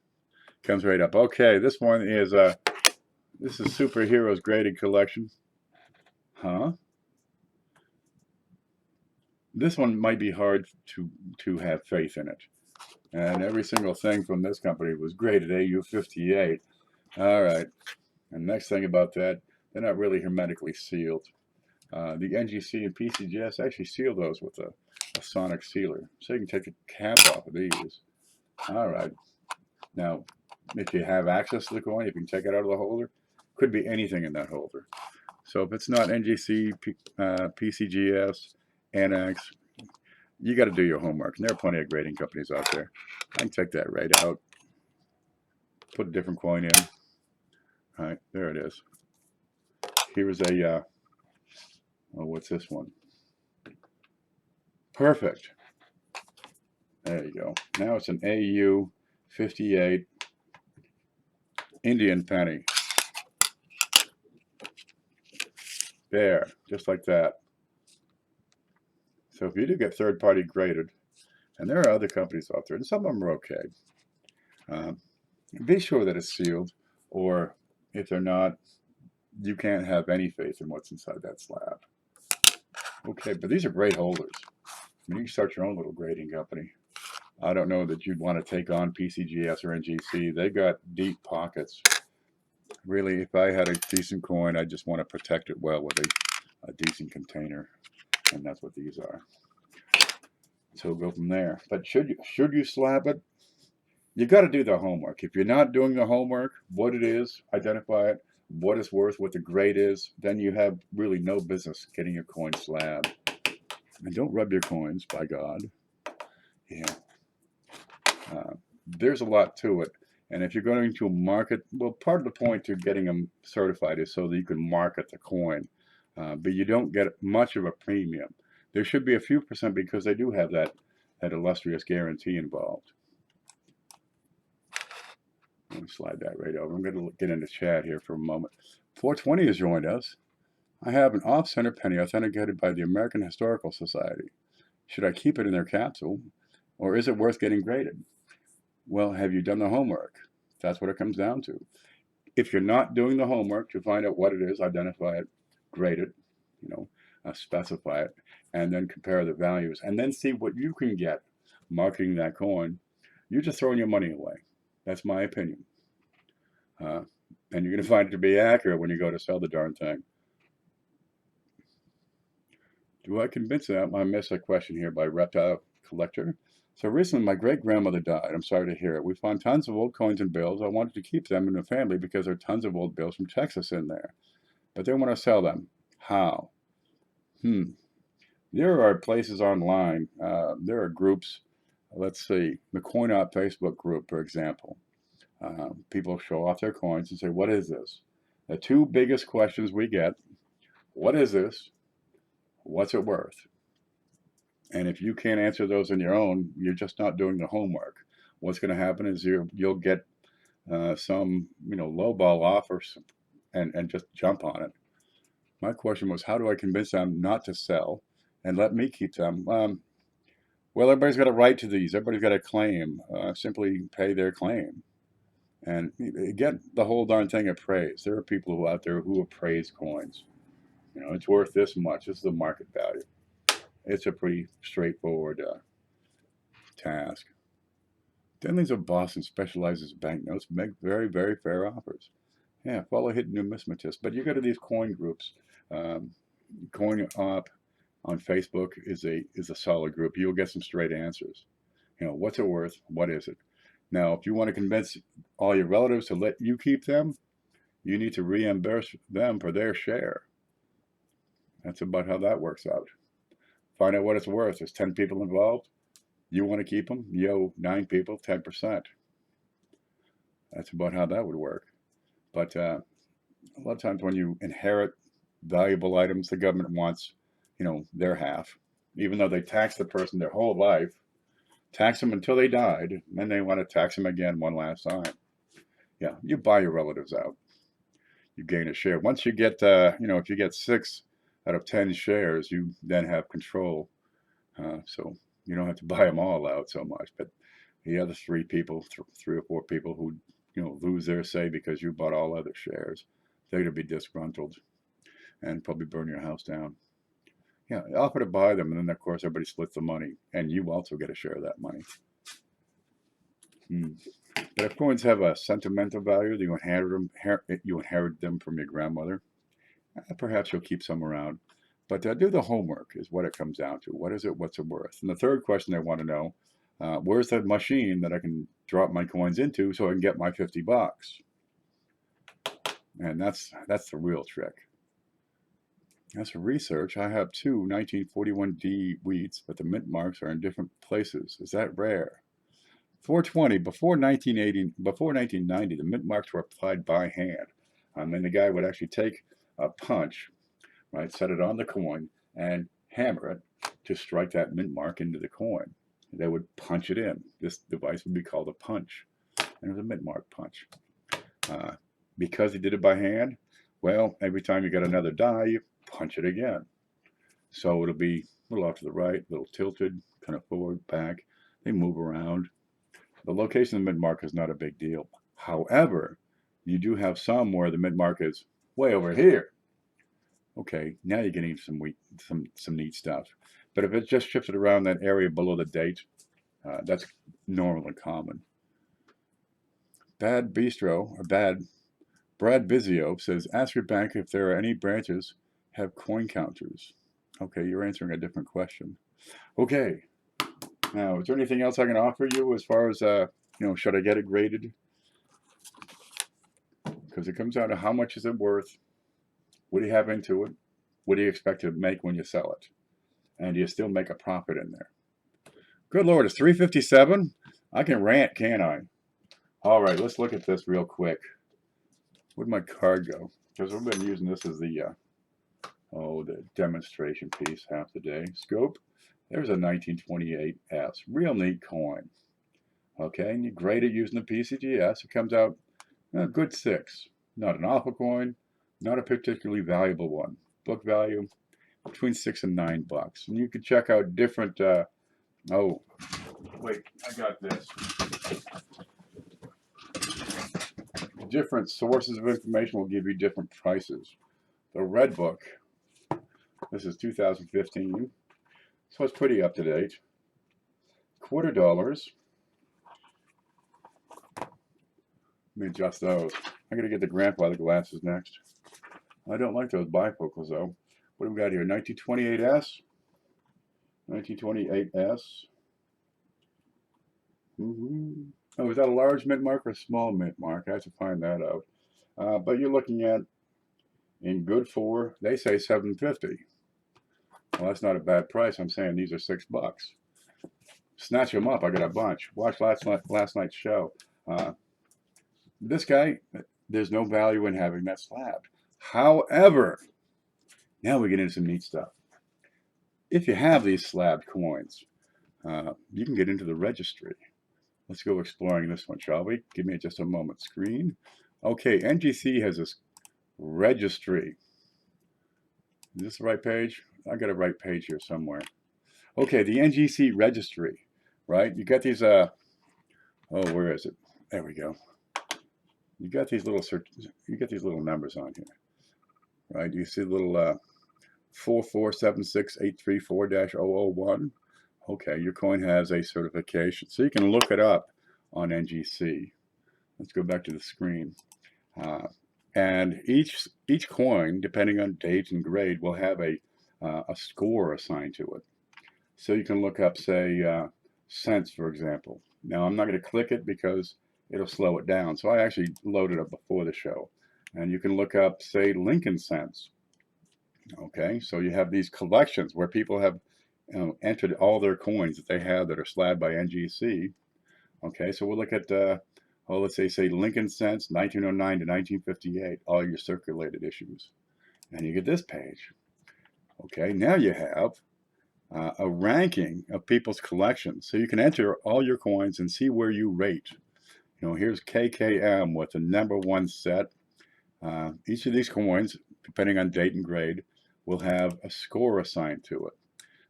Comes right up. Okay, this one is this is Superheroes Graded Collection. Huh? This one might be hard to have faith in it. And every single thing from this company was graded AU58. All right. And next thing about that, they're not really hermetically sealed. The NGC and PCGS actually seal those with a sonic sealer. So you can take the cap off of these. All right. Now, if you have access to the coin, if you can take it out of the holder, could be anything in that holder. So if it's not NGC, PCGS, Annex, you got to do your homework. And there are plenty of grading companies out there. I can take that right out, put a different coin in. All right, there it is. Here's a, what's this one? Perfect. There you go. Now it's an AU 58 Indian penny. There, just like that. So if you do get third-party graded, and there are other companies out there, and some of them are okay, be sure that it's sealed, or if they're not, you can't have any faith in what's inside that slab. Okay, but these are great holders. I mean, you can start your own little grading company. I don't know that you'd want to take on PCGS or NGC. They've got deep pockets. Really, if I had a decent coin, I just want to protect it well with a decent container, and that's what these are. So we'll go from there. But should you slab it? You got to do the homework. If you're not doing the homework, what it is, identify it, what it's worth, what the grade is, then you have really no business getting your coin slabbed. And don't rub your coins, by God. Yeah. There's a lot to it. And if you're going to market, well, part of the point to getting them certified is so that you can market the coin. But you don't get much of a premium. There should be a few percent because they do have that illustrious guarantee involved. Let me slide that right over. I'm going to get into chat here for a moment. 420 has joined us. I have an off-center penny authenticated by the American Historical Society. Should I keep it in their capsule, or is it worth getting graded? Well, have you done the homework? That's what it comes down to. If you're not doing the homework to find out what it is, identify it, grade it, specify it, and then compare the values, and then see what you can get marketing that coin, you're just throwing your money away. That's my opinion. And you're going to find it to be accurate when you go to sell the darn thing. Do I convince them? I missed a question here by Reptile Collector. So recently my great-grandmother died. I'm sorry to hear it. We found tons of old coins and bills. I wanted to keep them in the family because there are tons of old bills from Texas in there. But they want to sell them. How? There are places online. There are groups. Let's see. The Coin Op Facebook group, for example. People show off their coins and say, what is this? The two biggest questions we get, what is this? What's it worth? And if you can't answer those on your own, you're just not doing the homework. What's going to happen is you'll get some lowball offers and just jump on it. My question was, how do I convince them not to sell and let me keep them? Well, everybody's got a right to these. Everybody's got a claim. Simply pay their claim. And get the whole darn thing appraised. There are people out there who appraise coins. You know, it's worth this much. This is the market value. It's a pretty straightforward task. Denley's of Boston specializes in banknotes, make very, very fair offers. Yeah, follow hidden numismatists. But you go to these coin groups. Coin Op on Facebook is a solid group. You'll get some straight answers. You know, what's it worth? What is it? Now, if you want to convince all your relatives to let you keep them, you need to reimburse them for their share. That's about how that works out. Find out what it's worth. There's 10 people involved. You want to keep them? You owe 9 people 10%. That's about how that would work. But a lot of times when you inherit valuable items, the government wants, you know, their half. Even though they tax the person their whole life, tax them until they died, and then they want to tax them again one last time. Yeah, you buy your relatives out. You gain a share. Once you get, you know, if you get 6 out of 10 shares, you then have control. So you don't have to buy them all out so much. But the other 3 people, 3 or 4 people who, you know, lose their say because you bought all other shares, they're going to be disgruntled and probably burn your house down. Yeah, offer to buy them, and then of course everybody splits the money, and you also get a share of that money. But if coins have a sentimental value, you inherit them from your grandmother, perhaps you'll keep some around. But do the homework is what it comes down to. What is it? What's it worth? And the third question they want to know, where's the machine that I can drop my coins into so I can get my $50? And that's the real trick. As for research, I have 2 1941D wheats, but the mint marks are in different places. Is that rare? 420, before 1990, the mint marks were applied by hand. And then the guy would actually take a punch, right, set it on the coin, and hammer it to strike that mint mark into the coin. They would punch it in. This device would be called a punch. And it was a mint mark punch. Because he did it by hand, well, every time you got another die, you punch it again. So it'll be a little off to the right, a little tilted, kind of forward, back. They move around. The location of the mint mark is not a big deal. However, you do have some where the mint mark is way over here. Okay, now you're getting some neat stuff. But if it's just shifted around that area below the date, that's normal and common. Brad Bizio says, ask your bank if there are any branches have coin counters. Okay, you're answering a different question. Okay, now is there anything else I can offer you as far as, you know, should I get it graded? Because it comes down to how much is it worth, what do you have into it, what do you expect to make when you sell it, and do you still make a profit in there? Good Lord, it's 3:57. I can rant, can't I? All right, let's look at this real quick. Where'd my card go? Because we've been using this as the demonstration piece half the day. Scope. There's a 1928S. Real neat coin. Okay, and you grade it using the PCGS. It comes out a good 6. Not an awful coin, not a particularly valuable one. Book value between $6 and $9. And you can check out different. Oh, wait, I got this. Different sources of information will give you different prices. The Red Book, this is 2015, so it's pretty up to date. $quarter. Let me adjust those. I'm going to get the grandfather glasses next. I don't like those bifocals though. What do we got here? 1928S. 1928S. Oh, is that a large mint mark or a small mint mark? I have to find that out. But you're looking at, in good for, they say $7.50. Well, that's not a bad price. I'm saying these are $6. Snatch them up. I got a bunch. Watch last night's show. This guy, there's no value in having that slabbed. However, now we get into some neat stuff. If you have these slabbed coins, you can get into the registry. Let's go exploring this one, shall we? Give me just a moment. Screen. Okay, NGC has this registry. Is this the right page? I got a right page here somewhere. Okay, the NGC registry, right? You got these, oh, where is it? There we go. You got these little numbers on here, right? You see the little 4476834-001. Okay, your coin has a certification. So you can look it up on NGC. Let's go back to the screen. And each coin, depending on date and grade, will have a score assigned to it. So you can look up, say, cents, for example. Now, I'm not going to click it because it'll slow it down. So I actually loaded up before the show. And you can look up, say, Lincoln cents. Okay, so you have these collections where people have entered all their coins that they have that are slabbed by NGC. Okay, so we'll look at, well, let's say Lincoln cents, 1909 to 1958, all your circulated issues. And you get this page. Okay, now you have a ranking of people's collections. So you can enter all your coins and see where you rate. You know, here's KKM with the #1 set. Each of these coins, depending on date and grade, will have a score assigned to it.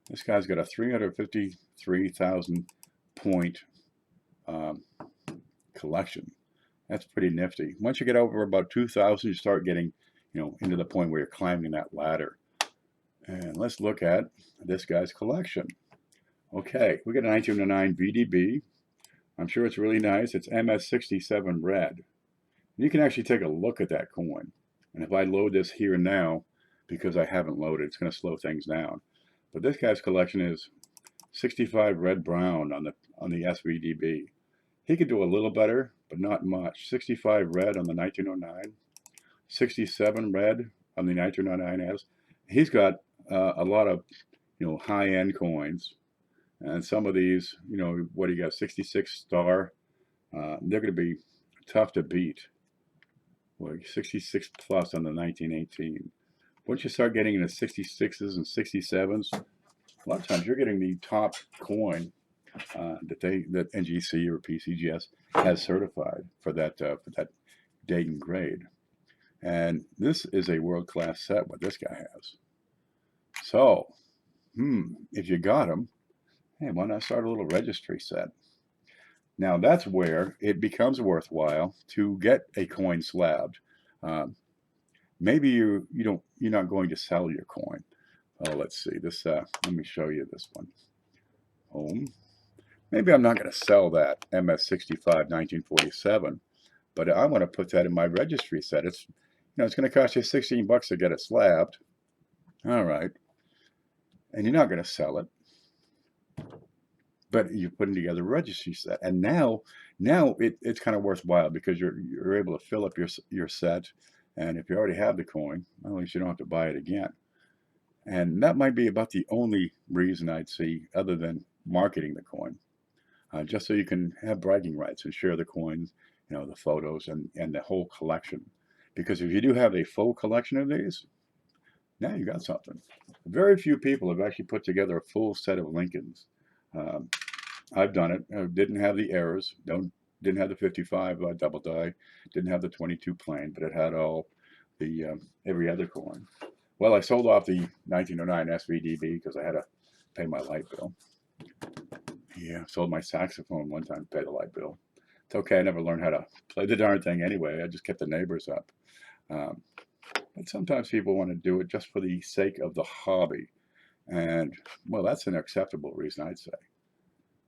This guy's got a 353,000 point collection. That's pretty nifty. Once you get over about 2,000, you start getting, you know, into the point where you're climbing that ladder. And let's look at this guy's collection. Okay, we got a 1909 VDB. I'm sure it's really nice. It's MS67 red. You can actually take a look at that coin. And if I load this here now, because I haven't loaded, it's going to slow things down. But this guy's collection is 65 red brown on the SVDB. He could do a little better, but not much. 65 red on the 1909, 67 red on the 1909S. He's got a lot of, you know, high-end coins, and some of these, you know, what do you got? 66 star. They're going to be tough to beat. Well, 66 plus on the 1918. Once you start getting into 66s and 67s, a lot of times you're getting the top coin that NGC or PCGS has certified for that date and grade. And this is a world-class set, what this guy has. So, if you got them, hey, why not start a little registry set? Now that's where it becomes worthwhile to get a coin slabbed. Maybe you're not going to sell your coin. Oh, let's see this. Let me show you this one. Home. Maybe I'm not going to sell that MS65 1947, but I want to put that in my registry set. It's, you know, it's going to cost you $16 to get it slabbed. All right, and you're not going to sell it, but you're putting together a registry set, and now it's kind of worthwhile because you're able to fill up your set, and if you already have the coin, well, at least you don't have to buy it again. And that might be about the only reason I'd see, other than marketing the coin, just so you can have bragging rights and share the coins, you know, the photos and the whole collection. Because if you do have a full collection of these, now you got something. Very few people have actually put together a full set of Lincolns. I've done it. I didn't have the errors. Didn't have the 55 double die. Didn't have the 22 plain, but it had all the every other coin. Well, I sold off the 1909 SVDB because I had to pay my light bill. Yeah, sold my saxophone one time to pay the light bill. It's okay. I never learned how to play the darn thing anyway. I just kept the neighbors up. But sometimes people want to do it just for the sake of the hobby. And, well, that's an acceptable reason, I'd say.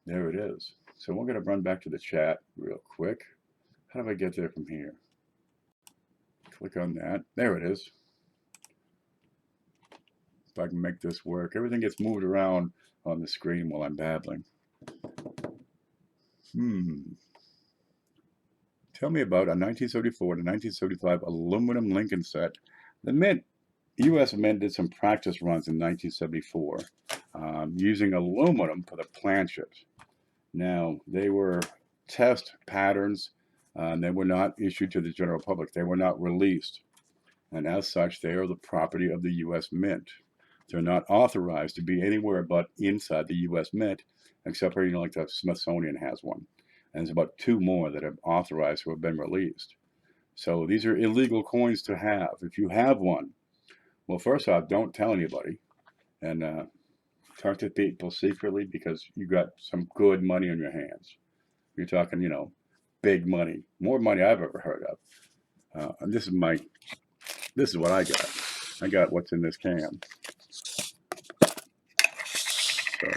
There it is. So we're going to run back to the chat real quick. How do I get there from here? Click on that. There it is. If I can make this work. Everything gets moved around on the screen while I'm babbling. Tell me about a 1974 to 1975 aluminum Lincoln set. The Mint, U.S. Mint did some practice runs in 1974 using aluminum for the planchet. Now, they were test patterns, and they were not issued to the general public. They were not released. And as such, they are the property of the U.S. Mint. They're not authorized to be anywhere but inside the U.S. Mint, except for, you know, like the Smithsonian has one. And there's about 2 more that have authorized who have been released. So these are illegal coins to have. If you have one, well, first off, don't tell anybody. And talk to people secretly, because you got some good money on your hands. You're talking, you know, big money. More money I've ever heard of. And this is what I got. I got what's in this can. So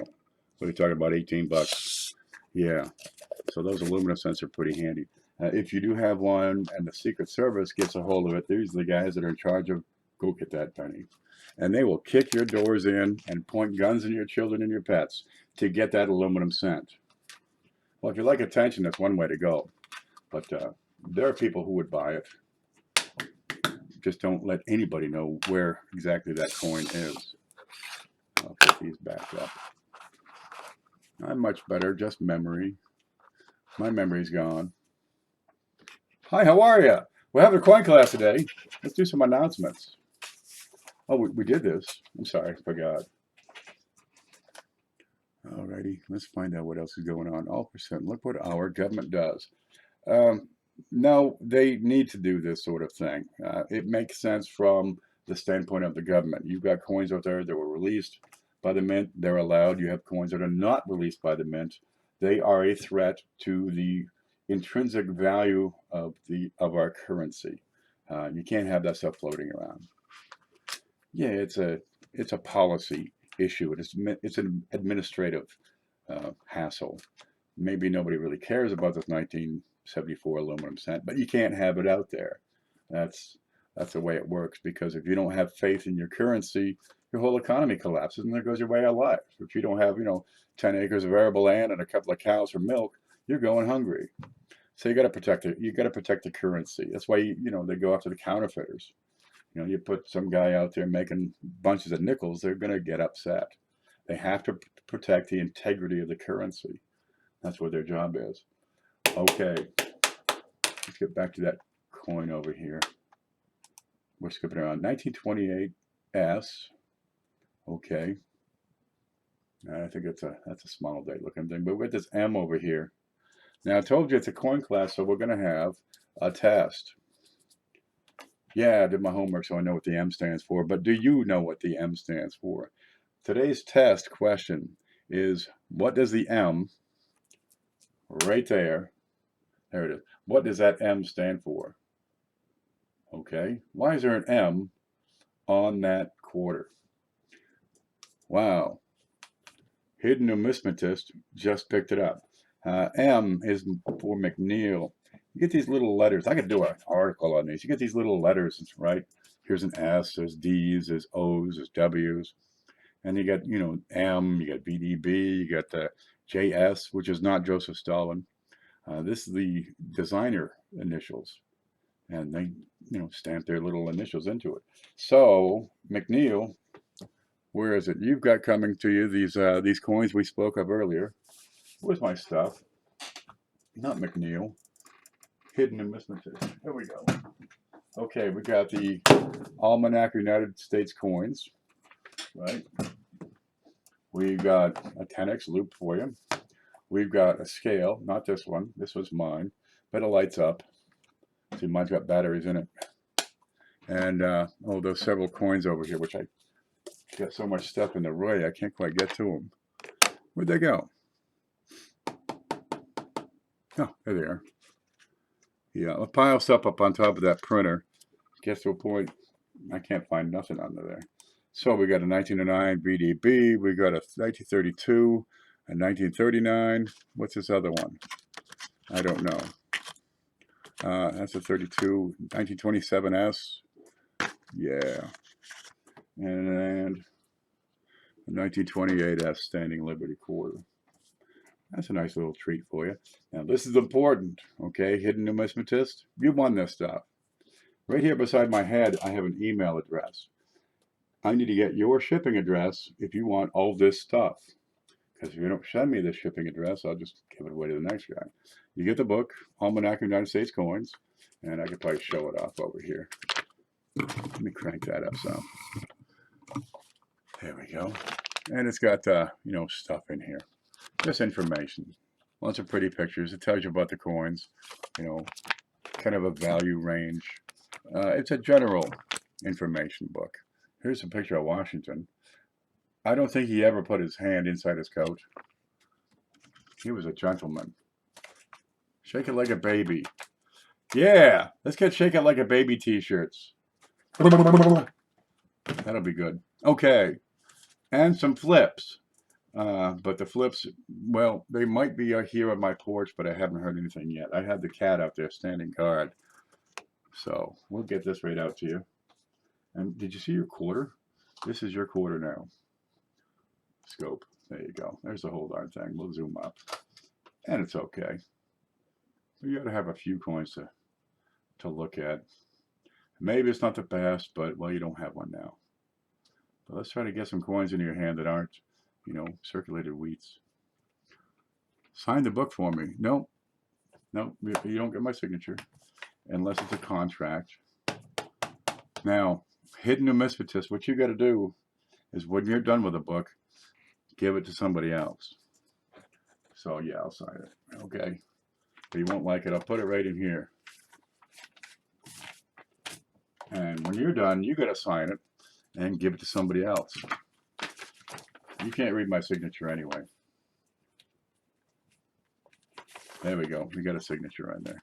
what are you talking about, 18 bucks? Yeah. So those aluminum cents are pretty handy. If you do have one and the Secret Service gets a hold of it, these are the guys that are in charge of go get that penny. And they will kick your doors in and point guns at your children and your pets to get that aluminum cent. Well, if you like attention, that's one way to go. But there are people who would buy it. Just don't let anybody know where exactly that coin is. I'll put these back up. I'm much better, just memory. My memory's gone. Hi, how are you? We're having a coin class today. Let's do some announcements. Oh, we did this. I'm sorry, I forgot. Alrighty, let's find out what else is going on. All percent. Look what our government does. No, they need to do this sort of thing. It makes sense from the standpoint of the government. You've got coins out there that were released by the mint. They're allowed. You have coins that are not released by the mint. They are a threat to the intrinsic value of our currency. You can't have that stuff floating around. Yeah, it's a policy issue. It's an administrative hassle. Maybe nobody really cares about this 1974 aluminum cent, but you can't have it out there. That's the way it works, because if you don't have faith in your currency, your whole economy collapses and there goes your way of life. If you don't have, 10 acres of arable land and a couple of cows for milk, you're going hungry. So you got to protect it. You got to protect the currency. That's why they go after the counterfeiters. You put some guy out there making bunches of nickels, they're going to get upset. They have to protect the integrity of the currency. That's what their job is. Okay, let's get back to that coin over here. We're skipping around. 1928 S. Okay. I think that's a small date looking thing, but we've got this M over here. Now I told you it's a coin class, so we're going to have a test. Yeah, I did my homework, so I know what the M stands for. But do you know what the M stands for? Today's test question is, what does the M, right there it is, what does that M stand for? Okay, why is there an M on that quarter? Wow, hidden numismatist just picked it up. M is for McNeil. You get these little letters. I could do an article on these. You get these little letters, right? Here's an S, there's D's, there's O's, there's W's. And you got, M, you got VDB, you got the JS, which is not Joseph Stalin. This is the designer initials. And they, stamp their little initials into it. So, McNeil, where is it? You've got coming to you these coins we spoke of earlier. Where's my stuff? Not McNeil. Hidden numismatist. Here we go. Okay, we got the Almanac United States coins, right? We've got a 10x loop for you. We've got a scale, not this one. This was mine, but it lights up. See, mine's got batteries in it. And, there's several coins over here, which I got so much stuff in the way, I can't quite get to them. Where'd they go? Oh, there they are. Yeah, a pile of stuff up on top of that printer. Gets to a point, I can't find nothing under there. So we got a 1909 VDB, we got a 1932, a 1939. What's this other one? I don't know. That's a 32, 1927S. Yeah. And a 1928S Standing Liberty quarter. That's a nice little treat for you. Now, this is important, okay? Hidden numismatist, you won this stuff. Right here beside my head, I have an email address. I need to get your shipping address if you want all this stuff. Because if you don't send me this shipping address, I'll just give it away to the next guy. You get the book, Almanac of United States Coins, and I could probably show it off over here. Let me crank that up some. There we go. And it's got, stuff in here. Just information. Lots of pretty pictures. It tells you about the coins, kind of a value range. It's a general information book. Here's a picture of Washington. I don't think he ever put his hand inside his coat. He was a gentleman. Shake it like a baby. Yeah, let's get Shake It Like a Baby t-shirts. That'll be good. Okay, and some flips. But the flips, well, they might be here on my porch, but I haven't heard anything yet. I had the cat out there standing guard. So we'll get this right out to you. And did you see your quarter? This is your quarter now. Scope. There you go. There's the whole darn thing. We'll zoom up. And it's okay. You got to have a few coins to look at. Maybe it's not the best, but, well, you don't have one now. But let's try to get some coins in your hand that aren't, circulated wheats. Sign the book for me. No, you don't get my signature unless it's a contract. Now, hidden numismatist, what you got to do is when you're done with a book, give it to somebody else. So, yeah, I'll sign it. Okay. But you won't like it. I'll put it right in here. And when you're done, you got to sign it and give it to somebody else. You can't read my signature anyway. There we go. We got a signature right there.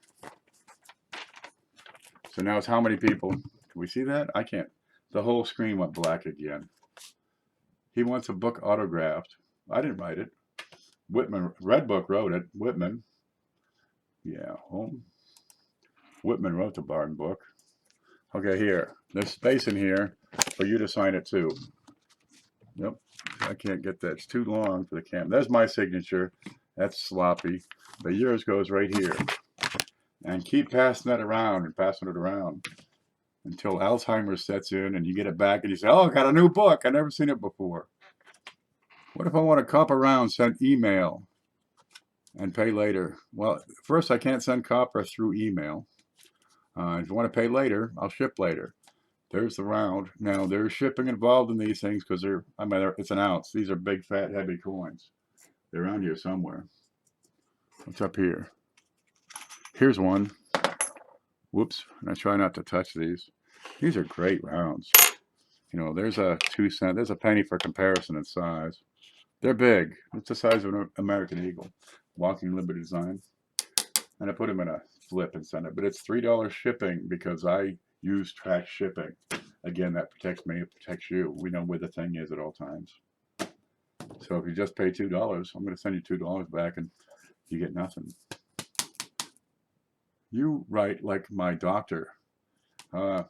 So now it's how many people? Can we see that? I can't. The whole screen went black again. He wants a book autographed. I didn't write it. Whitman, Redbook wrote it. Whitman. Yeah, home. Whitman wrote the Barn book. Okay, here. There's space in here for you to sign it too. Yep. I can't get that. It's too long for the camera. There's my signature. That's sloppy. But yours goes right here. And keep passing that around and passing it around until Alzheimer's sets in and you get it back and you say, oh, I got a new book. I've never seen it before. What if I want to cop around, send email and pay later? Well, first, I can't send copper through email. If you want to pay later, I'll ship later. There's the round. Now, there's shipping involved in these things because it's an ounce. These are big, fat, heavy coins. They're around here somewhere. What's up here? Here's one. Whoops. And I try not to touch these. These are great rounds. There's a 2 cent. There's a penny for comparison in size. They're big. It's the size of an American Eagle. Walking Liberty design. And I put them in a flip and send it. But it's $3 shipping because I use track shipping. Again, that protects me. It protects you. We know where the thing is at all times. So if you just pay $2, I'm going to send you $2 back and you get nothing. You write like my doctor. I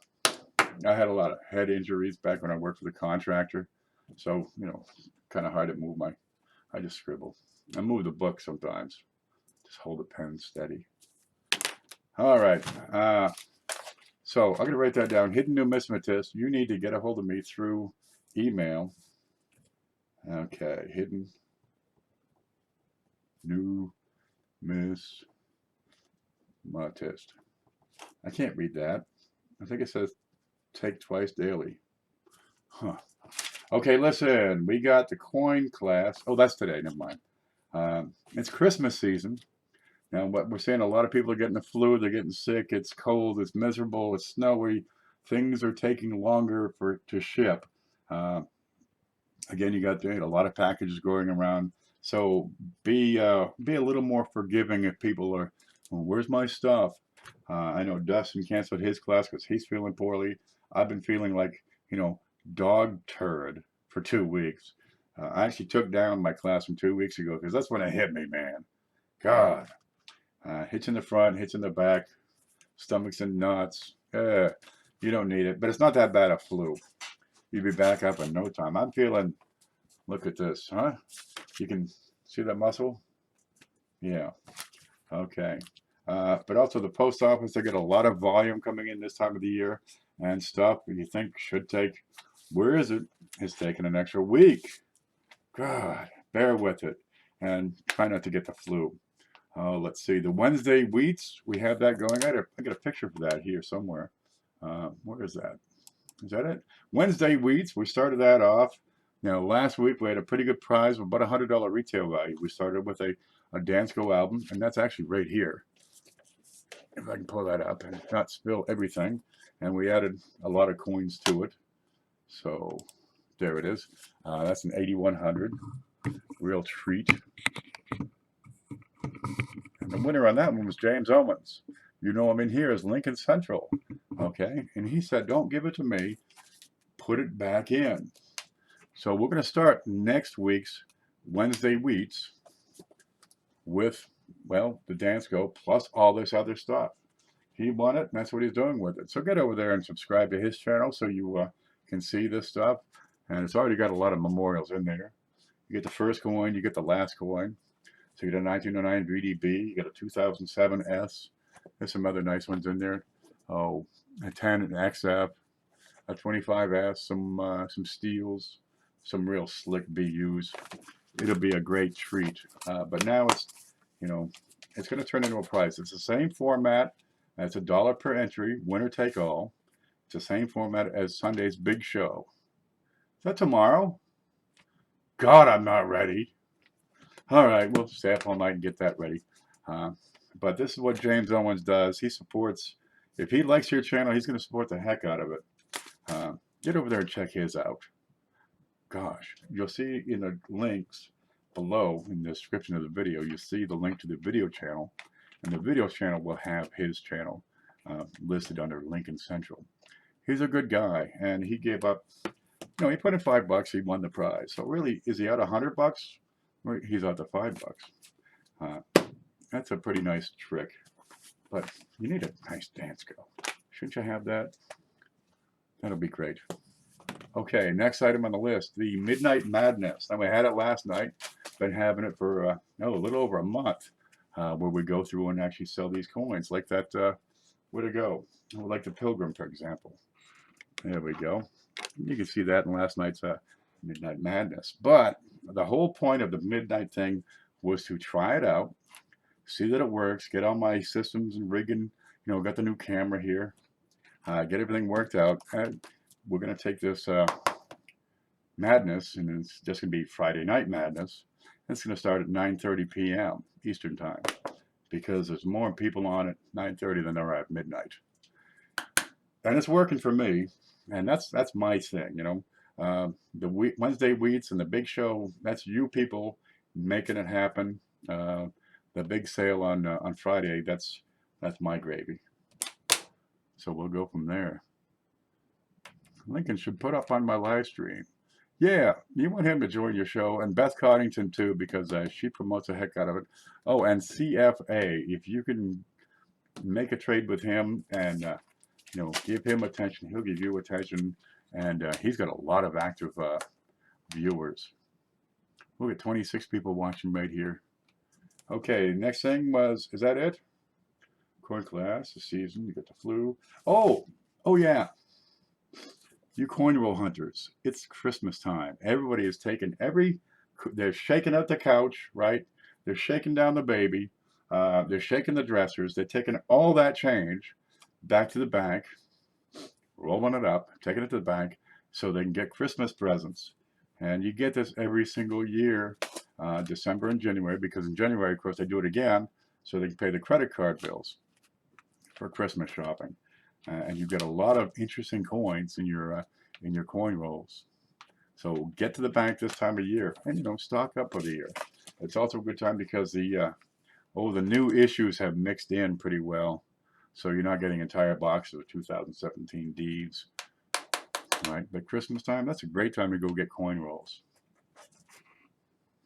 had a lot of head injuries back when I worked for the contractor. So, kind of hard to move I just scribble. I move the book sometimes. Just hold the pen steady. All right. So I'm going to write that down. Hidden numismatist. You need to get a hold of me through email. Okay. Hidden numismatist. I can't read that. I think it says take twice daily. Huh. Okay, listen. We got the coin class. Oh, that's today. Never mind. It's Christmas season. Now, what we're seeing, a lot of people are getting the flu. They're getting sick. It's cold. It's miserable. It's snowy. Things are taking longer to ship. Again, you got a lot of packages going around. So be a little more forgiving if people are, well, where's my stuff? I know Dustin canceled his class because he's feeling poorly. I've been feeling like, dog turd for 2 weeks. I actually took down my class from 2 weeks ago because that's when it hit me, man. God. Hits in the front, hits in the back, stomachs and nuts. You don't need it, but it's not that bad a flu. You'd be back up in no time. I'm feeling, look at this, huh? You can see that muscle? Yeah. Okay. But also the post office, they get a lot of volume coming in this time of the year and stuff you think should take, where is it? It's taking an extra week. God, bear with it and try not to get the flu. Let's see, the Wednesday wheats, we have that going. I got a picture for that here somewhere. Where is that? Is that it? Wednesday wheats, we started that off. Last week we had a pretty good prize of about $100 retail value. We started with a Dansko album, and that's actually right here. If I can pull that up and not spill everything. And we added a lot of coins to it. So there it is. That's an 8100. Real treat. And the winner on that one was James Owens. I'm in here as Lincoln Central. Okay. And he said, don't give it to me. Put it back in. So we're going to start next week's Wednesday wheats with, well, the Dansko plus all this other stuff. He won it, and that's what he's doing with it. So get over there and subscribe to his channel so you can see this stuff. And it's already got a lot of memorials in there. You get the first coin, you get the last coin. So you get a 1909 VDB, you get a 2007 S. There's some other nice ones in there. Oh, a 10 XF, a 25S, some steels, some real slick BUs. It'll be a great treat. But now it's, you know, it's going to turn into a prize. It's the same format. It's $1 per entry, winner take all. It's the same format as Sunday's big show. Is that tomorrow? God, I'm not ready. All right, we'll stay up all night and get that ready. But this is what James Owens does. He supports, if he likes your channel, he's going to support the heck out of it. Get over there and check his out. Gosh, you'll see in the links below in the description of the video, you'll see the link to the video channel. And the video channel will have his channel listed under Lincoln Central. He's a good guy, and he gave up, you know, he put in $5, he won the prize. So really, is he out $100? He's out to $5. That's a pretty nice trick, but you need a nice Dansko. Shouldn't you have that? That'll be great. Okay, next item on the list, the Midnight Madness. Now, we had it last night. Been having it for a little over a month, where we go through and actually sell these coins, like that. Where to go? Like the Pilgrim, for example. There we go. You can see that in last night's Midnight Madness. But the whole point of the midnight thing was to try it out, see that it works, get all my systems and rigging, you know, got the new camera here, get everything worked out. And we're going to take this madness, and it's just going to be Friday Night Madness. It's going to start at 9:30 p.m. Eastern Time, because there's more people on at 9:30 than there are at midnight. And it's working for me, and that's my thing, you know. The Wednesday Wheats and the big show, that's you people making it happen. The big sale on Friday, that's my gravy. So we'll go from there. Lincoln should put up on my live stream. Yeah, you want him to join your show, and Beth Coddington too, because she promotes the heck out of it. Oh, and CFA, if you can make a trade with him and you know, give him attention, he'll give you attention. And he's got a lot of active viewers. Look at 26 people watching right here. Okay, next thing was, is that it? Coin class, the season, you got the flu. Oh yeah. You coin roll hunters, it's Christmas time. Everybody is taking they're shaking out the couch, right? They're shaking down the baby. They're shaking the dressers. They're taking all that change back to the bank, rolling it up, taking it to the bank so they can get Christmas presents. And you get this every single year, December and January, because in January, of course, they do it again so they can pay the credit card bills for Christmas shopping. And you get a lot of interesting coins in your coin rolls. So get to the bank this time of year, and you know, stock up for the year. It's also a good time because the new issues have mixed in pretty well. So you're not getting entire boxes of 2017 Ds. All right, but Christmas time, that's a great time to go get coin rolls.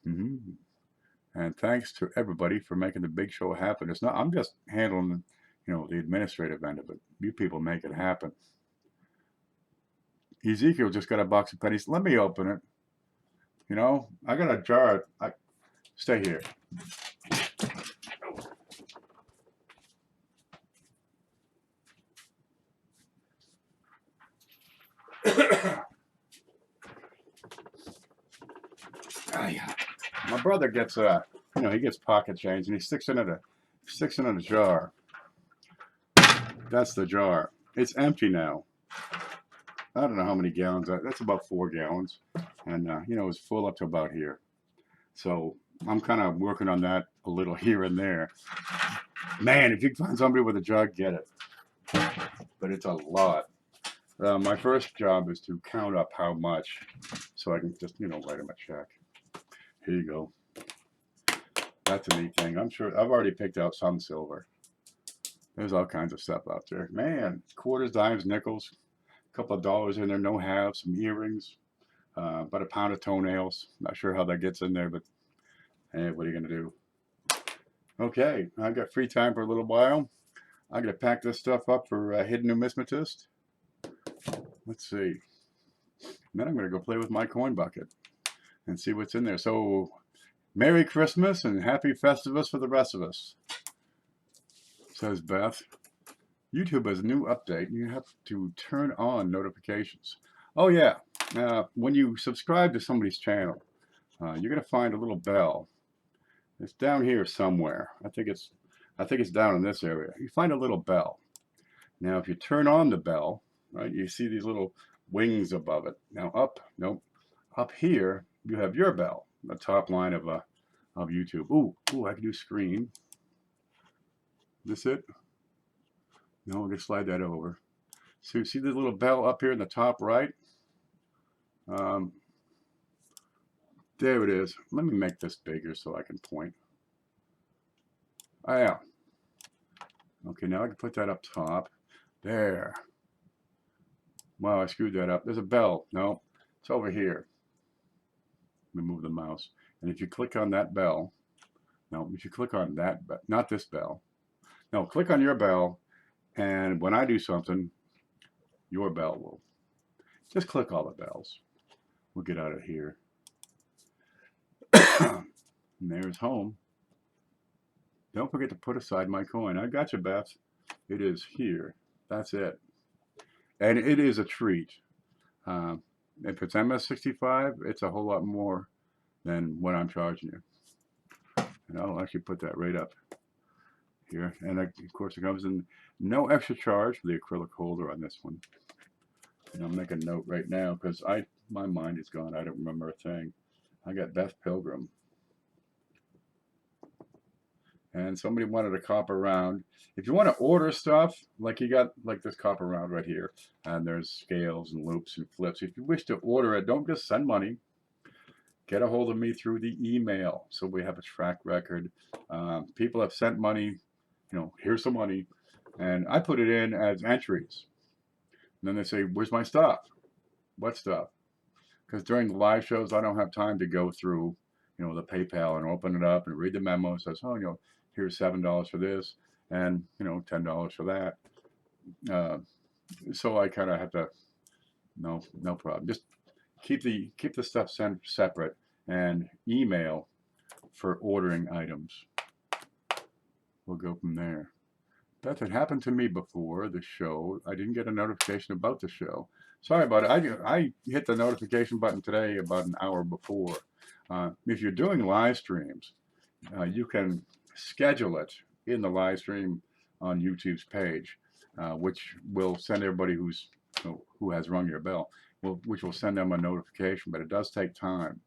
And thanks to everybody for making the big show happen. It's not, I'm just handling, you know, the administrative end of it. You people make it happen. Ezekiel just got a box of pennies. Let me open it. You know, I got a jar. Stay here. My brother gets you know, he gets pocket change and he sticks it in a jar. That's the jar. It's empty now. I don't know how many gallons. That's about 4 gallons, and you know, it's full up to about here. So I'm kind of working on that a little here and there. Man, if you can find somebody with a jug, get it. But it's a lot. My first job is to count up how much, so I can just, you know, write him a check. Here you go. That's a neat thing. I'm sure I've already picked out some silver. There's all kinds of stuff out there. Man, quarters, dimes, nickels, a couple of dollars in there, no halves, some earrings. About a pound of toenails. Not sure how that gets in there, but hey, what are you going to do? Okay, I've got free time for a little while. I'm going to pack this stuff up for Hidden Numismatist. Let's see. And then I'm going to go play with my coin bucket and see what's in there. So, Merry Christmas and Happy Festivus for the rest of us, says Beth. YouTube has a new update. You have to turn on notifications. Oh yeah, when you subscribe to somebody's channel, you're going to find a little bell. It's down here somewhere. I think it's down in this area. You find a little bell. Now, if you turn on the bell, right, you see these little wings above it. Now, up here you have your bell, the top line of YouTube. Ooh, I can do screen. This it? No, I'm gonna slide that over. So you see the little bell up here in the top right? There it is. Let me make this bigger so I can point. Oh yeah. Okay, now I can put that up top. There. Wow, I screwed that up. There's a bell. No, it's over here. Let me move the mouse. And if you click on that bell, no, if you click on that, not this bell. No, click on your bell, and when I do something, your bell will. Just click all the bells. We'll get out of here. And there's home. Don't forget to put aside my coin. I got you, Beth. It is here. That's it. And it is a treat. If it's MS65, it's a whole lot more than what I'm charging you. And I'll actually put that right up here. And of course, it comes in no extra charge for the acrylic holder on this one. And I'll make a note right now because my mind is gone. I don't remember a thing. I got Beth Pilgrim. And somebody wanted a copper round. If you want to order stuff, like you got like this copper round right here, and there's scales and loops and flips. If you wish to order it, don't just send money. Get a hold of me through the email so we have a track record. People have sent money, here's some money, and I put it in as entries. And then they say, where's my stuff? What stuff? Because during the live shows, I don't have time to go through, the PayPal and open it up and read the memo. It says, oh, here's $7 for this and, $10 for that. So I kind of have to, no problem. Just keep the stuff separate and email for ordering items. We'll go from there. That had happened to me before the show. I didn't get a notification about the show. Sorry about it. I hit the notification button today about an hour before. If you're doing live streams, you can schedule it in the live stream on YouTube's page, which will send everybody who has rung your bell, which will send them a notification, but it does take time.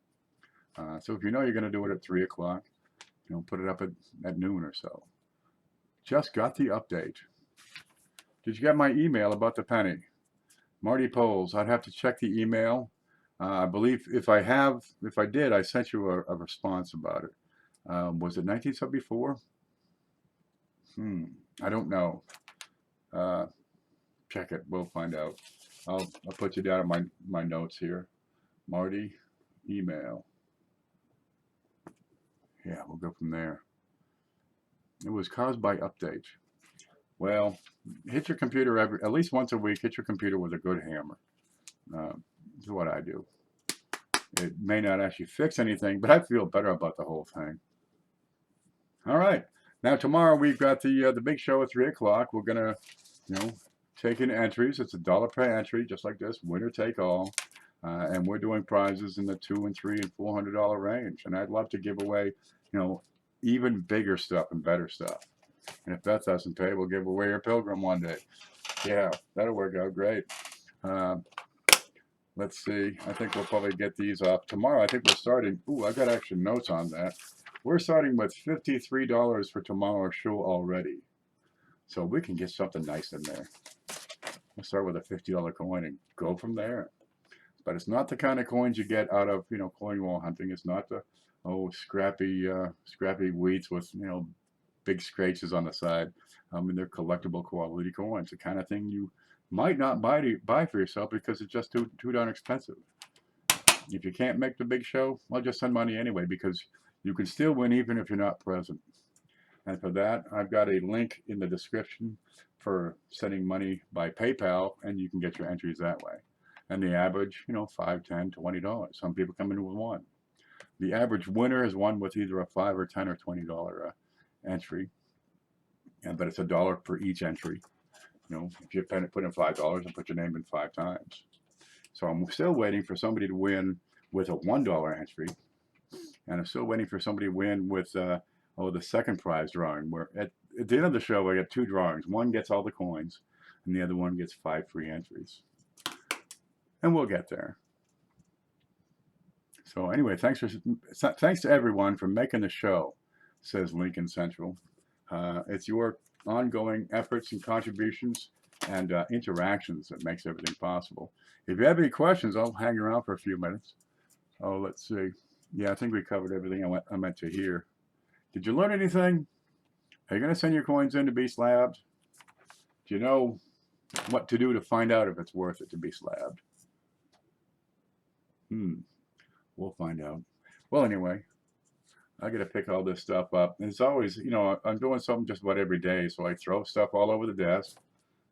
So if you're going to do it at 3 o'clock, put it up at noon or so. Just got the update. Did you get my email about the penny? Marty Poles, I'd have to check the email. I believe if I did, I sent you a response about it. Was it 1974? I don't know. Check it. We'll find out. I'll put you down in my notes here. Marty, email. Yeah, we'll go from there. It was caused by update. Well, hit your computer at least once a week. Hit your computer with a good hammer. Is what I do. It may not actually fix anything, but I feel better about the whole thing. All right. Now tomorrow we've got the big show at 3 o'clock. We're gonna, take in entries. It's $1 per entry, just like this, winner take all. And we're doing prizes in the $200 and $300 and $400 range. And I'd love to give away, even bigger stuff and better stuff. And if Beth doesn't pay, we'll give away her Pilgrim one day. Yeah, that'll work out great. Let's see. I think we'll probably get these up tomorrow. I think we're starting. Ooh, I've got actual notes on that. We're starting with $53 for tomorrow's show already. So we can get something nice in there. We'll start with a $50 coin and go from there. But it's not the kind of coins you get out of, coin wall hunting. It's not the, scrappy wheats with, big scratches on the side. They're collectible quality coins. The kind of thing you might not buy for yourself because it's just too darn expensive. If you can't make the big show, well, just send money anyway, because you can still win even if you're not present. And for that, I've got a link in the description for sending money by PayPal, and you can get your entries that way. And the average, $5, $10, $20. Some people come in with one. The average winner is one with either a $5 or $10 or $20 entry, but it's $1 per each entry. If you put in $5 and put your name in 5 times. So I'm still waiting for somebody to win with a $1 entry, and I'm still waiting for somebody to win with the second prize drawing. Where at the end of the show, I get 2 drawings. One gets all the coins, and the other one gets 5 free entries. And we'll get there. So anyway, thanks to everyone for making the show, says Lincoln Central. It's your ongoing efforts and contributions and interactions that makes everything possible. If you have any questions, I'll hang around for a few minutes. Oh, let's see. Yeah, I think we covered everything I meant to hear. Did you learn anything? Are you going to send your coins in to be slabbed? Do you know what to do to find out if it's worth it to be slabbed? We'll find out. Well, anyway, I got to pick all this stuff up. And it's always, I'm doing something just about every day. So I throw stuff all over the desk.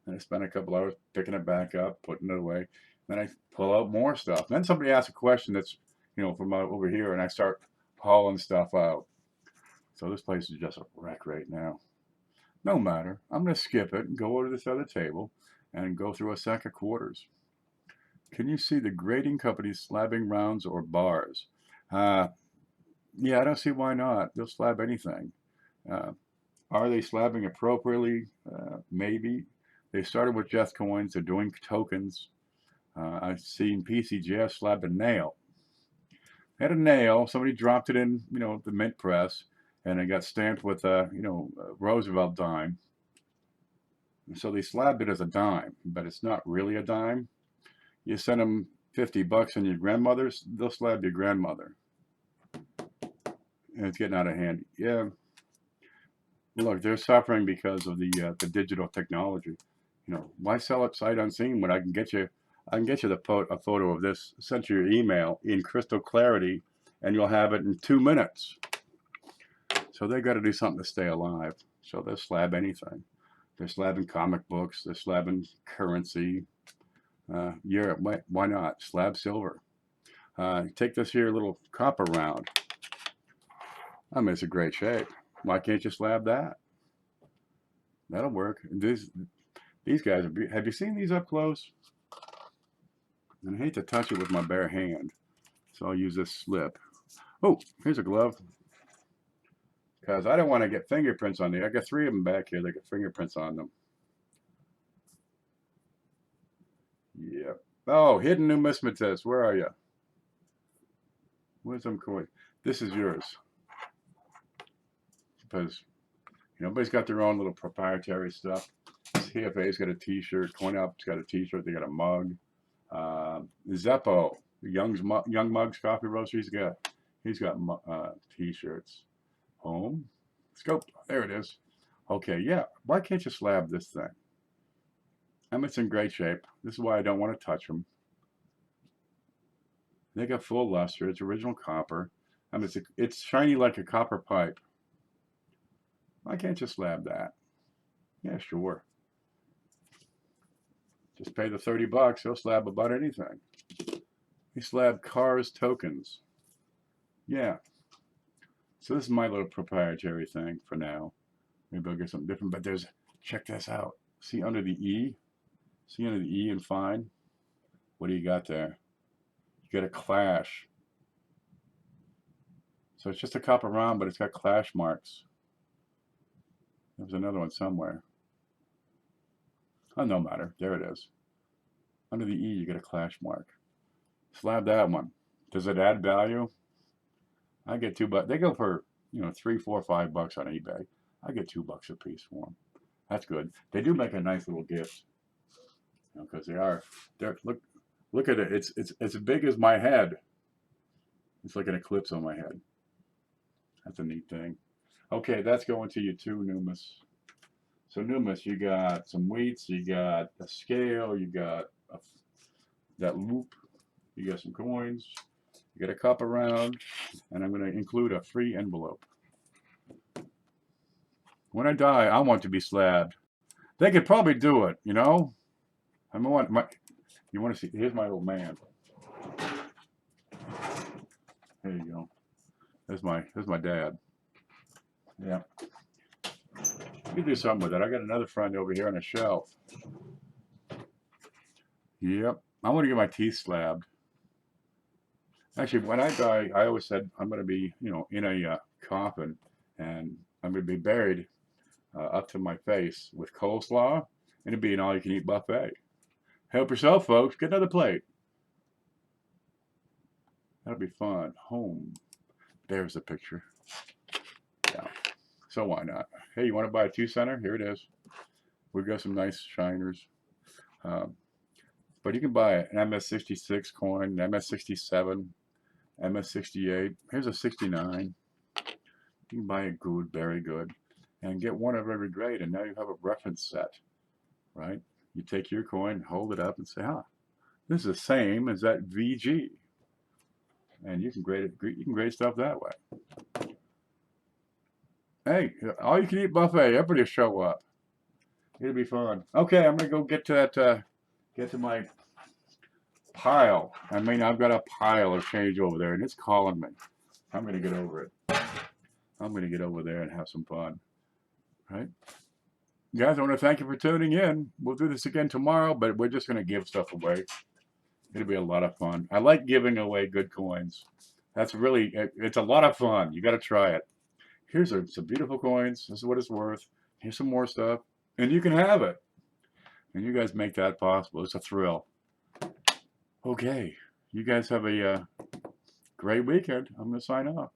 And I spend a couple hours picking it back up, putting it away. Then I pull out more stuff. Then somebody asks a question that's, from over here, and I start hauling stuff out. So this place is just a wreck right now. No matter. I'm going to skip it and go over to this other table and go through a sack of quarters. Can you see the grading companies slabbing rounds or bars? Yeah, I don't see why not. They'll slab anything. Are they slabbing appropriately? Maybe. They started with Jeth coins. They're doing tokens. I've seen PCGS slab a nail. They had a nail. Somebody dropped it in, the mint press, and it got stamped with a, Roosevelt dime. And so they slabbed it as a dime, but it's not really a dime. You send them $50 and your grandmother's, they'll slab your grandmother. And it's getting out of hand. Yeah. Look, they're suffering because of the digital technology. Why sell it sight unseen when I can get you a photo of this sent to your email in crystal clarity, and you'll have it in 2 minutes. So they got to do something to stay alive. So they'll slab anything. They're slabbing comic books. They're slabbing currency. Yeah, why not? Slab silver. Take this here little copper round. I mean, it's a great shape. Why can't you slab that? That'll work. These guys, have you seen these up close? And I hate to touch it with my bare hand, so I'll use this slip. Oh, here's a glove. Because I don't want to get fingerprints on these. I got 3 of them back here. They got fingerprints on them. Yep. Oh, hidden numismatist. Where are you? Where's some coin? This is yours. Because everybody's got their own little proprietary stuff. CFA's got a t-shirt. CoinUp's got a t-shirt. They got a mug. Zeppo, Young Mugs Coffee Roaster. He's got t-shirts. Home. Scope. There it is. Okay, yeah. Why can't you slab this thing? It's in great shape. This is why I don't want to touch them. They got full luster. It's original copper. It's shiny like a copper pipe. Why can't you slab that? Yeah, sure. Just pay the $30. He'll slab about anything. He slabbed cars tokens. Yeah. So this is my little proprietary thing for now. Maybe I'll get something different. But check this out. See under the E? See under the E and fine? What do you got there? You got a clash. So it's just a copper round, but it's got clash marks. There's another one somewhere. Oh, no matter. There it is. Under the E, you get a clash mark. Slab that one. Does it add value? I get $2. They go for, $3, $4, $5 on eBay. I get $2 a piece for them. That's good. They do make a nice little gift. Because they're look at it. It's as big as my head. It's like an eclipse on my head. That's a neat thing. Okay, that's going to you too, Numis. So Numis, you got some weights, you got a scale, you got that loop, you got some coins. get a cup around, and I'm going to include a free envelope. When I die, I want to be slabbed. They could probably do it, you know? You want to see? Here's my old man. There you go. There's my dad. Yeah. You can do something with it. I got another friend over here on a shelf. Yep. I want to get my teeth slabbed. Actually, when I die, I always said I'm going to be, you know, in a coffin, and I'm going to be buried up to my face with coleslaw, and it'd be an all-you-can-eat buffet. Help yourself, folks. Get another plate. That'll be fun. Home. There's the picture. Yeah. So why not? Hey, you want to buy a 2-center? Here it is. We've got some nice shiners. But you can buy an MS-66 coin, an MS-67, MS-68. Here's a 69. You can buy a good, very good, and get one of every grade, and now you have a reference set, right? You take your coin, hold it up, and say, this is the same as that VG. And you can grade it. You can grade stuff that way. Hey, all you can eat buffet. Everybody show up. It'll be fun. Okay, I'm gonna go get to that. Get to my pile. I mean, I've got a pile of change over there, and it's calling me. I'm gonna get over it. I'm gonna get over there and have some fun. Right, guys? I want to thank you for tuning in. We'll do this again tomorrow, but we're just gonna give stuff away. It'll be a lot of fun. I like giving away good coins. That's really, it's a lot of fun. You got to try it. Here's some beautiful coins. This is what it's worth. Here's some more stuff. And you can have it. And you guys make that possible. It's a thrill. Okay. You guys have a great weekend. I'm going to sign off.